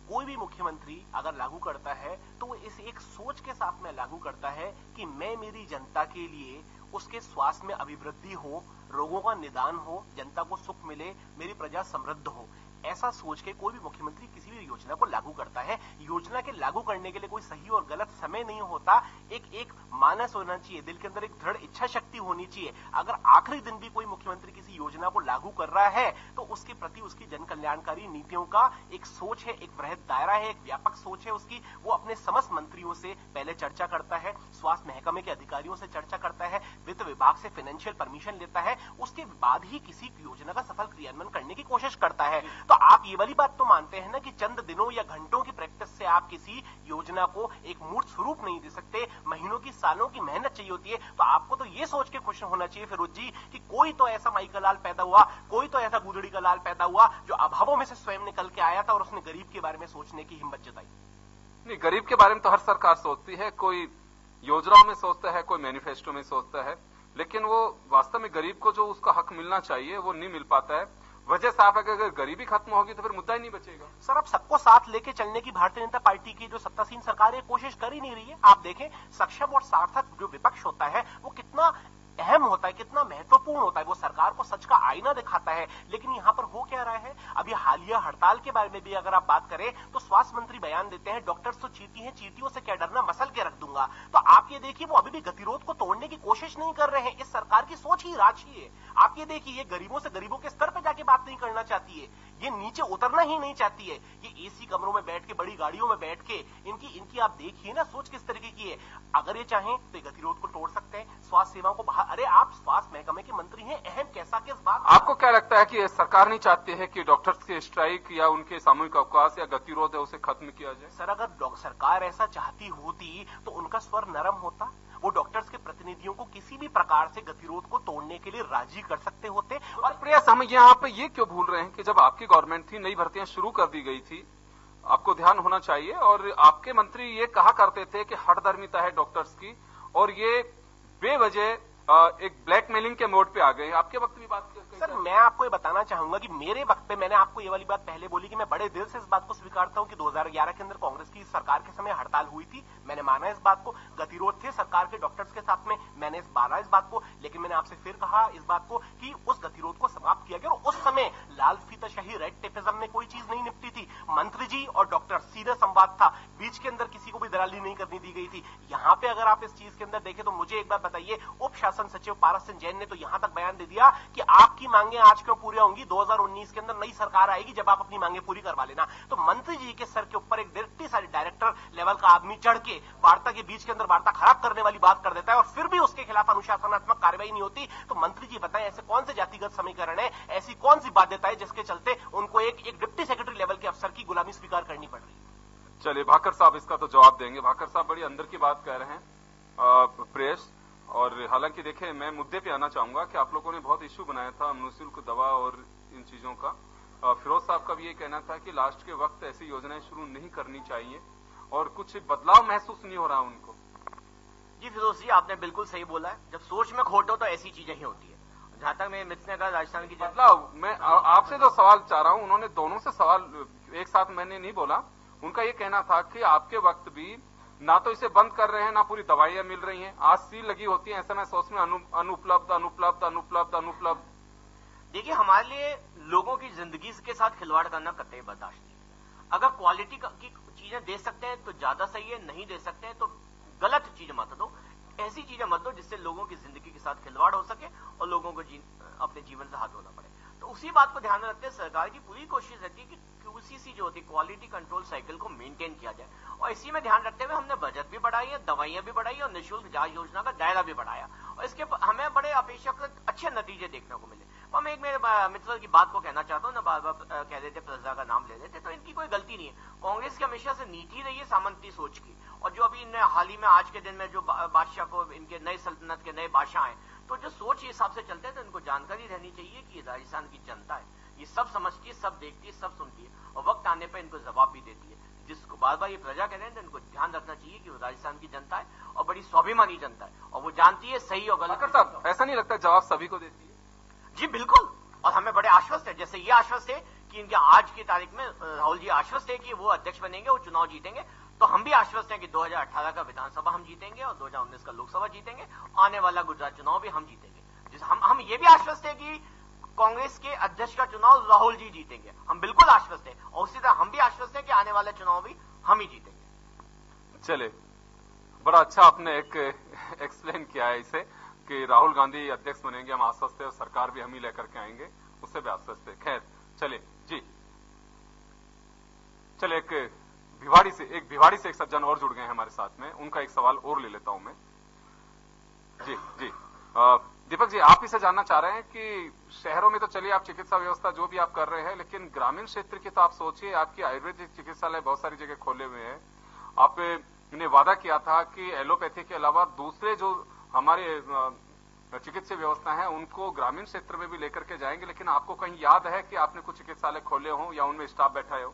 कोई भी मुख्यमंत्री अगर लागू करता है तो वो इस एक सोच के साथ में लागू करता है कि मैं मेरी जनता के लिए उसके स्वास्थ्य में अभिवृद्धि हो, रोगों का निदान हो, जनता को सुख मिले, मेरी प्रजा समृद्ध हो, ऐसा सोच के कोई भी मुख्यमंत्री किसी भी योजना को लागू करता है। योजना के लागू करने के लिए कोई सही और गलत समय नहीं होता, एक मानस होना चाहिए, दिल के अंदर एक दृढ़ इच्छा शक्ति होनी चाहिए। अगर आखिरी दिन भी कोई मुख्यमंत्री किसी योजना को लागू कर रहा है तो उसके प्रति उसकी जन कल्याणकारी नीतियों का एक सोच है, एक बृहद दायरा है, एक व्यापक सोच है उसकी। वो अपने समस्त मंत्रियों से पहले चर्चा करता है, स्वास्थ्य महकमे के अधिकारियों से चर्चा करता है, वित्त विभाग से फाइनेंशियल परमिशन लेता है, उसके बाद ही किसी योजना का सफल क्रियान्वयन करने की कोशिश करता है। तो आप ये वाली बात तो मानते हैं ना कि चंद दिनों या घंटों की प्रैक्टिस से आप किसी योजना को एक मूर्त स्वरूप नहीं दे सकते, महीनों की सालों की मेहनत चाहिए होती है। तो आपको तो ये सोच के खुश होना चाहिए फिरोज जी कि कोई तो ऐसा माई का लाल पैदा हुआ, कोई तो ऐसा गुदड़ी का लाल पैदा हुआ जो अभावों में से स्वयं निकल के आया था और उसने गरीब के बारे में सोचने की हिम्मत जताई। नहीं, गरीब के बारे में तो हर सरकार सोचती है, कोई योजनाओं में सोचता है, कोई मैनिफेस्टो में सोचता है, लेकिन वो वास्तव में गरीब को जो उसका हक मिलना चाहिए वो नहीं मिल पाता है। वजह साफ है कि अगर गरीबी खत्म होगी तो फिर मुद्दा ही नहीं बचेगा। सर, अब सबको साथ लेके चलने की भारतीय जनता पार्टी की जो सत्तासीन सरकार है कोशिश कर ही नहीं रही है। आप देखें, सक्षम और सार्थक जो विपक्ष होता है वो कितना अहम होता है, कितना महत्वपूर्ण होता है, वो सरकार को सच का आईना दिखाता है। लेकिन यहाँ पर हो क्या रहा है, अभी हालिया हड़ताल के बारे में भी अगर आप बात करें तो स्वास्थ्य मंत्री बयान देते हैं डॉक्टर्स तो चींटी हैं, चींटियों से क्या डरना, मसल के रख दूंगा। तो आप ये देखिए, वो अभी भी गतिरोध को तोड़ने की कोशिश नहीं कर रहे हैं। इस सरकार की सोच ही राजी है। आप ये देखिए, ये गरीबों से गरीबों के स्तर पर जाके बात नहीं करना चाहती है, ये नीचे उतरना ही नहीं चाहती है। ये एसी कमरों में बैठ के, बड़ी गाड़ियों में बैठ के इनकी आप देखिए ना सोच किस तरीके की है। अगर ये चाहें तो गतिरोध को तोड़ सकते हैं, स्वास्थ्य सेवाओं को बाहर, अरे आप स्वास्थ्य महकमे के मंत्री हैं, अहम कैसा किस बात। आपको क्या लगता है कि सरकार नहीं चाहती है कि डॉक्टर्स के स्ट्राइक या उनके सामूहिक अवकाश या गतिरोध है उसे खत्म किया जाए? सर, अगर सरकार ऐसा चाहती होती तो उनका स्वर नरम होता, वो डॉक्टर्स के प्रतिनिधियों को किसी भी प्रकार से गतिरोध को तोड़ने के लिए राजी कर सकते होते। और प्रयास हम यहाँ पे ये क्यों भूल रहे हैं कि जब आपकी गवर्नमेंट थी, नई भर्तियां शुरू कर दी गई थी, आपको ध्यान होना चाहिए, और आपके मंत्री ये कहा करते थे कि हठधर्मिता है डॉक्टर्स की और ये बेवजह एक ब्लैकमेलिंग के मोड पे आ गए। आपके वक्त भी बात सर, मैं आपको ये बताना चाहूंगा कि मेरे वक्त पे मैंने आपको ये वाली बात पहले बोली कि मैं बड़े दिल से इस बात को स्वीकारता हूं कि 2011 के अंदर कांग्रेस की सरकार के समय हड़ताल हुई थी, मैंने माना इस बात को, गतिरोध थे सरकार के डॉक्टर्स के साथ में, मैंने माना इस बात को। लेकिन मैंने आपसे फिर कहा इस बात को कि उस गतिरोध को समाप्त किया गया और उस समय लाल फीताशाही, रेड टेपिज्म में कोई चीज नहीं निपटी थी। मंत्री जी और डॉक्टर सीधा संवाद था, बीच के अंदर किसी को भी दलाली नहीं करनी दी गई थी। यहाँ पे अगर आप इस चीज के अंदर देखें तो मुझे एक बात बताइए, उप शासन शासन सचिव पारस सिंह जैन ने तो यहां तक बयान दे दिया कि आपकी मांगे आज क्यों पूरी होंगी, 2019 के अंदर नई सरकार आएगी जब आप अपनी मांगे पूरी करवा लेना। तो मंत्री जी के सर के ऊपर एक डायरेक्टर लेवल का आदमी चढ़ के वार्ता के बीच के अंदर वार्ता खराब करने वाली बात कर देता है और फिर भी उसके खिलाफ अनुशासनात्मक कार्रवाई नहीं होती। तो मंत्री जी बताएं, ऐसे कौन से जातिगत समीकरण है, ऐसी कौन सी बाध्यता है जिसके चलते उनको एक डिप्टी सेक्रेटरी लेवल के अफसर की गुलामी स्वीकार करनी पड़ रही है? चलिए भाकर साहब इसका तो जवाब देंगे। भाकर साहब बड़ी अंदर की बात कह रहे हैं प्रेस, और हालांकि देखिए मैं मुद्दे पे आना चाहूंगा कि आप लोगों ने बहुत इश्यू बनाया था मनुशुल्क दवा और इन चीजों का। फिरोज साहब का भी ये कहना था कि लास्ट के वक्त ऐसी योजनाएं शुरू नहीं करनी चाहिए और कुछ बदलाव महसूस नहीं हो रहा उनको। जी फिरोज जी, आपने बिल्कुल सही बोला है, जब सोच में खोट हो तो ऐसी चीजें ही होती है। जहां तक मैं मित्र ने कहा राजस्थान की बदलाव, मैं आपसे जो सवाल चाह रहा हूं, उन्होंने दोनों से सवाल एक साथ मैंने नहीं बोला। उनका ये कहना था कि आपके वक्त भी ना तो इसे बंद कर रहे हैं ना पूरी दवाइयां मिल रही हैं, आज सील लगी होती है SMS में अनुपलब्ध अनुपलब्ध अनुपलब्ध अनुपलब्ध। देखिए हमारे लिए लोगों की जिंदगी के साथ खिलवाड़ करना कतई बर्दाश्त नहीं। अगर क्वालिटी की चीजें दे सकते हैं तो ज्यादा सही है, नहीं दे सकते हैं तो गलत चीजें मत दो, ऐसी चीजें मत दो जिससे लोगों की जिंदगी के साथ खिलवाड़ हो सके और लोगों को अपने जीवन से हाथ धोना पड़े। तो उसी बात को ध्यान में रखते सरकार की पूरी कोशिश रहती है कि QCC जो होती है क्वालिटी कंट्रोल साइकिल को मेंटेन किया जाए, और इसी में ध्यान रखते हुए हमने बजट भी बढ़ाई है, दवाइयां भी बढ़ाई और निःशुल्क जांच योजना का दायरा भी बढ़ाया, और इसके हमें बड़े अपेक्षाकृत अच्छे नतीजे देखने को मिले। और मैं एक मेरे मित्र की बात को कहना चाहता हूँ ना, बार बार कह रहे थे प्रजा का नाम ले रहे थे, तो इनकी कोई गलती नहीं है। कांग्रेस की हमेशा से नीति रही है सामंती सोच की, और जो अभी इन हाल ही में आज के दिन में जो बादशाह को इनके नए सल्तनत के नए बादशाह आए, तो जो सोच के हिसाब से चलते हैं तो इनको जानकारी रहनी चाहिए कि राजस्थान की जनता है, ये सब समझती है, सब देखती है, सब सुनती है, और वक्त आने पर इनको जवाब भी देती है। जिसको बार बार ये प्रजा कह रहे हैं तो इनको ध्यान रखना चाहिए कि वो राजस्थान की जनता है और बड़ी स्वाभिमानी जनता है, और वो जानती है सही और गलत। साहब ऐसा नहीं लगता जवाब सभी को देती है? जी बिल्कुल, और हमें बड़े आश्वस्त है, जैसे ये आश्वस्त है कि इनके आज की तारीख में राहुल जी आश्वस्त है कि वो अध्यक्ष बनेंगे और चुनाव जीतेंगे, तो हम भी आश्वस्त हैं कि 2018 का विधानसभा हम जीतेंगे और 2019 का लोकसभा जीतेंगे, आने वाला गुजरात चुनाव भी हम जीतेंगे। हम ये भी आश्वस्त है कि कांग्रेस के अध्यक्ष का चुनाव राहुल जी जीतेंगे, हम बिल्कुल आश्वस्त हैं, और उसी तरह हम भी आश्वस्त हैं कि आने वाले चुनाव भी हम ही जीतेंगे। चले, बड़ा अच्छा आपने एक एक्सप्लेन किया है इसे कि राहुल गांधी अध्यक्ष बनेंगे, हम आश्वस्त है, और सरकार भी हम ही लेकर के आएंगे, उससे भी आश्वस्त है। खैर चले जी, चले एक भिवाड़ी से एक सज्जन और जुड़ गए हैं हमारे साथ में, उनका एक सवाल और ले लेता हूं मैं। जी जी दीपक जी, आप इसे जानना चाह रहे हैं कि शहरों में तो चलिए आप चिकित्सा व्यवस्था जो भी आप कर रहे हैं, लेकिन ग्रामीण क्षेत्र की तो आप सोचिए, आपकी आयुर्वेदिक चिकित्सालय बहुत सारी जगह खोले हुए हैं। आपने वादा किया था कि एलोपैथी के अलावा दूसरे जो हमारे चिकित्सा व्यवस्था है उनको ग्रामीण क्षेत्र में भी लेकर के जाएंगे, लेकिन आपको कहीं याद है कि आपने कुछ चिकित्सालय खोले हों या उनमें स्टाफ बैठा हो?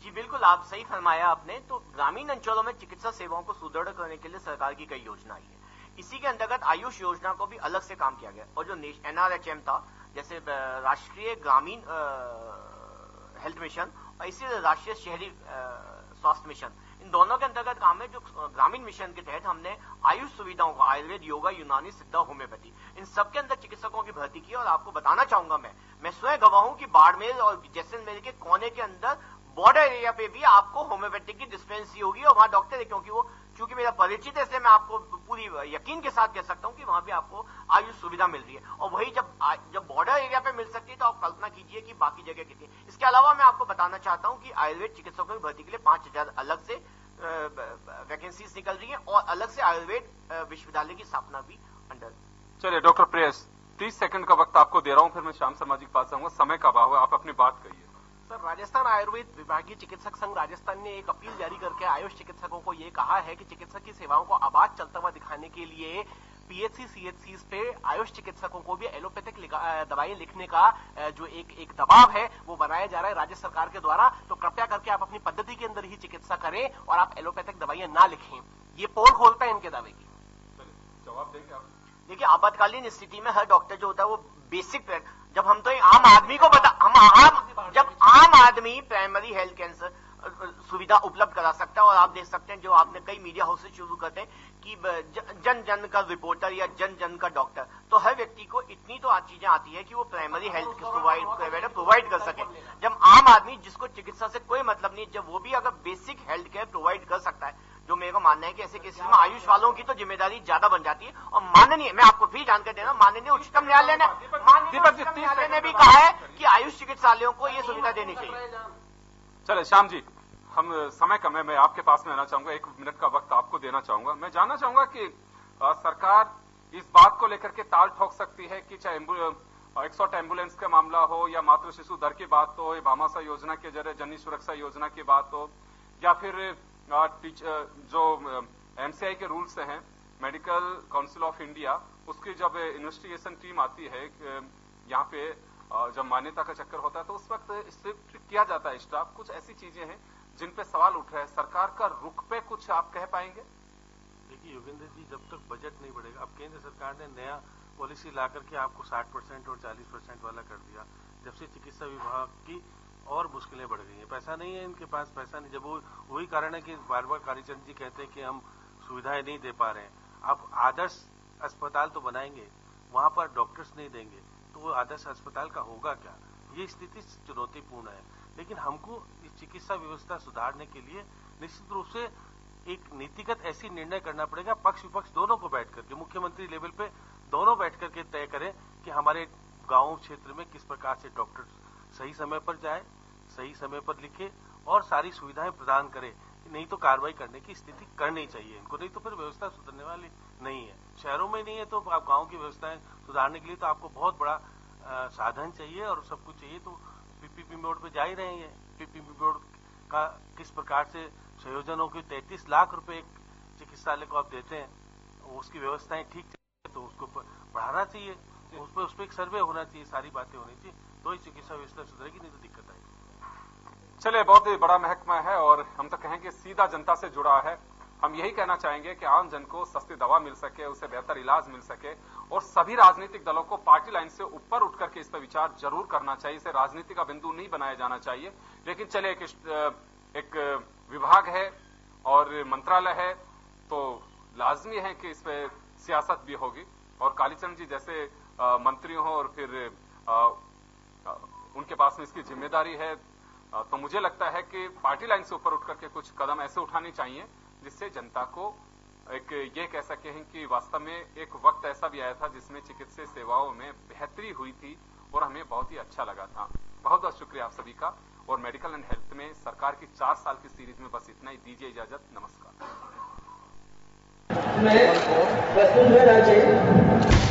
जी बिल्कुल, आप सही फरमाया आपने। तो ग्रामीण अंचलों में चिकित्सा सेवाओं को सुदृढ़ करने के लिए सरकार की कई योजना आई है। इसी के अंतर्गत आयुष योजना को भी अलग से काम किया गया, और जो NRHM था, जैसे राष्ट्रीय ग्रामीण हेल्थ मिशन और इसी राष्ट्रीय शहरी स्वास्थ्य मिशन, इन दोनों के अंतर्गत काम है। जो ग्रामीण मिशन के तहत हमने आयुष सुविधाओं को आयुर्वेद, योगा, यूनानी, सिद्धा, होम्योपैथी, इन सबके अंदर चिकित्सकों की भर्ती की। और आपको बताना चाहूंगा मैं स्वयं गवाह हूं कि बाड़मेर और जैसलमेर के कोने के अंदर बॉर्डर एरिया पे भी आपको होम्योपैथिक की डिस्पेंसरी होगी, और वहां डॉक्टर है, क्योंकि वो चूंकि मेरा परिचित है, इसलिए मैं आपको पूरी यकीन के साथ कह सकता हूं कि वहां भी आपको आयुष सुविधा मिल रही है। और वही जब बॉर्डर एरिया पे मिल सकती है तो आप कल्पना कीजिए कि बाकी जगह कितनी। इसके अलावा मैं आपको बताना चाहता हूं कि आयुर्वेद चिकित्सकों की भर्ती के लिए 5000 अलग से वैकेंसीज निकल रही है, और अलग से आयुर्वेद विश्वविद्यालय की स्थापना भी अंडर। चलिए डॉक्टर प्रेस, 30 सेकंड का वक्त आपको दे रहा हूं, फिर मैं श्याम शर्मा जी के पास आऊंगा, समय का अभाव है, आप अपनी बात कहिए। सर, राजस्थान आयुर्वेद विभागीय चिकित्सक संघ राजस्थान ने एक अपील जारी करके आयुष चिकित्सकों को ये कहा है कि चिकित्सक की सेवाओं को आबाद चलता हुआ दिखाने के लिए PHC CHCs पे आयुष चिकित्सकों को भी एलोपैथिक दवाई लिखने का जो एक दबाव है वो बनाया जा रहा है राज्य सरकार के द्वारा। तो कृपया करके आप अपनी पद्धति के अंदर ही चिकित्सा करें और आप एलोपैथिक दवाइयां ना लिखें। ये पोल खोलता है इनके दावे की। जवाब देंगे आप? देखिए, आपातकालीन स्थिति में हर डॉक्टर जो होता है वो बेसिक, जब हम तो आम आदमी को जब आम आदमी प्राइमरी हेल्थ कैंसर सुविधा उपलब्ध करा सकता है, और आप देख सकते हैं जो आपने कई मीडिया हाउसेज शुरू करते हैं कि जन जन का रिपोर्टर या जन जन का डॉक्टर, तो हर व्यक्ति को इतनी तो चीजें आती है कि वो प्राइमरी हेल्थ प्रोवाइड कर सके। जब आम आदमी जिसको चिकित्सा से कोई मतलब नहीं, जब वो भी अगर बेसिक हेल्थ केयर प्रोवाइड कर सकता है, जो मेरे को मानना है कि ऐसे केसेस में आयुष वालों की तो जिम्मेदारी ज्यादा बन जाती है। और माननीय, मैं आपको फिर जानकारी दे रहा हूं, माननीय उच्चतम न्यायालय ने भी कहा है कि आयुष चिकित्सालयों को ये सुविधा देनी चाहिए। चले श्याम जी, हम समय कम है, मैं आपके पास में आना चाहूंगा, 1 मिनट का वक्त आपको देना चाहूंगा। मैं जानना चाहूंगा कि सरकार इस बात को लेकर के ताल ठोक सकती है कि चाहे 108 एम्बुलेंस का मामला हो या मातृ शिशु दर की बात हो, या भामाशाह योजना के जरिए जननी सुरक्षा योजना की बात हो, या फिर जो एमसीआई के रूल्स हैं, मेडिकल काउंसिल ऑफ इंडिया, उसकी जब इन्वेस्टिगेशन टीम आती है यहाँ पे, जब मान्यता का चक्कर होता है तो उस वक्त स्ट्रिक्ट किया जाता है स्टाफ। कुछ ऐसी चीजें हैं जिन पे सवाल उठ रहे हैं, सरकार का रुख पे कुछ आप कह पाएंगे? देखिए योगेंद्र जी, जब तक बजट नहीं बढ़ेगा, अब केंद्र सरकार ने नया पॉलिसी ला करके आपको 60% और 40% वाला कर दिया, जब से चिकित्सा विभाग की और मुश्किलें बढ़ गई हैं। पैसा नहीं है इनके पास, पैसा नहीं, जब वही कारण है कि बार बार कालीचंद जी कहते हैं कि हम सुविधाएं नहीं दे पा रहे हैं। अब आदर्श अस्पताल तो बनाएंगे, वहां पर डॉक्टर्स नहीं देंगे तो वो आदर्श अस्पताल का होगा क्या? ये स्थिति चुनौतीपूर्ण है। लेकिन हमको इस चिकित्सा व्यवस्था सुधारने के लिए निश्चित रूप से एक नीतिगत ऐसी निर्णय करना पड़ेगा, पक्ष विपक्ष दोनों को बैठ करके, मुख्यमंत्री लेवल पे दोनों बैठ करके तय करें कि हमारे गांव क्षेत्र में किस प्रकार से डॉक्टर सही समय पर जाए, सही समय पर लिखे और सारी सुविधाएं प्रदान करे। नहीं तो कार्रवाई करने की स्थिति करनी चाहिए इनको, नहीं तो फिर व्यवस्था सुधरने वाली नहीं है। शहरों में नहीं है तो आप गांव की व्यवस्थाएं सुधारने के लिए तो आपको बहुत बड़ा साधन चाहिए और सब कुछ चाहिए। तो पीपीपी मोड पे जा ही रहे हैं। पीपीपी मोड का किस प्रकार से संयोजनों की 33 लाख रुपए एक चिकित्सालय को आप देते हैं, उसकी व्यवस्थाएं ठीक चाहिए तो उसको बढ़ाना चाहिए, उस पर एक सर्वे होना चाहिए, सारी बातें होनी चाहिए, तो ही चिकित्सा व्यवस्था सुधरेगी, नहीं तो दिक्कत आएगी। चलिए, बहुत ही बड़ा महकमा है और हम तो कहेंगे सीधा जनता से जुड़ा है। हम यही कहना चाहेंगे कि आम जन को सस्ती दवा मिल सके, उसे बेहतर इलाज मिल सके और सभी राजनीतिक दलों को पार्टी लाइन से ऊपर उठ करके इस पर विचार जरूर करना चाहिए। इसे राजनीति का बिंदु नहीं बनाया जाना चाहिए। लेकिन चले, एक विभाग है और मंत्रालय है तो लाजमी है कि इस पे सियासत भी होगी और कालीचंद जी जैसे मंत्री हो और फिर उनके पास में इसकी जिम्मेदारी है, तो मुझे लगता है कि पार्टी लाइन से ऊपर उठ करके कुछ कदम ऐसे उठाने चाहिए जिससे जनता को एक ये कह सके हैं कि वास्तव में एक वक्त ऐसा भी आया था जिसमें चिकित्सा सेवाओं में बेहतरी हुई थी और हमें बहुत ही अच्छा लगा था। बहुत बहुत शुक्रिया आप सभी का। और मेडिकल एंड हेल्थ में सरकार की 4 साल की सीरीज में बस इतना ही। दीजिए इजाजत, नमस्कार। मैं प्रस्तुत है राजे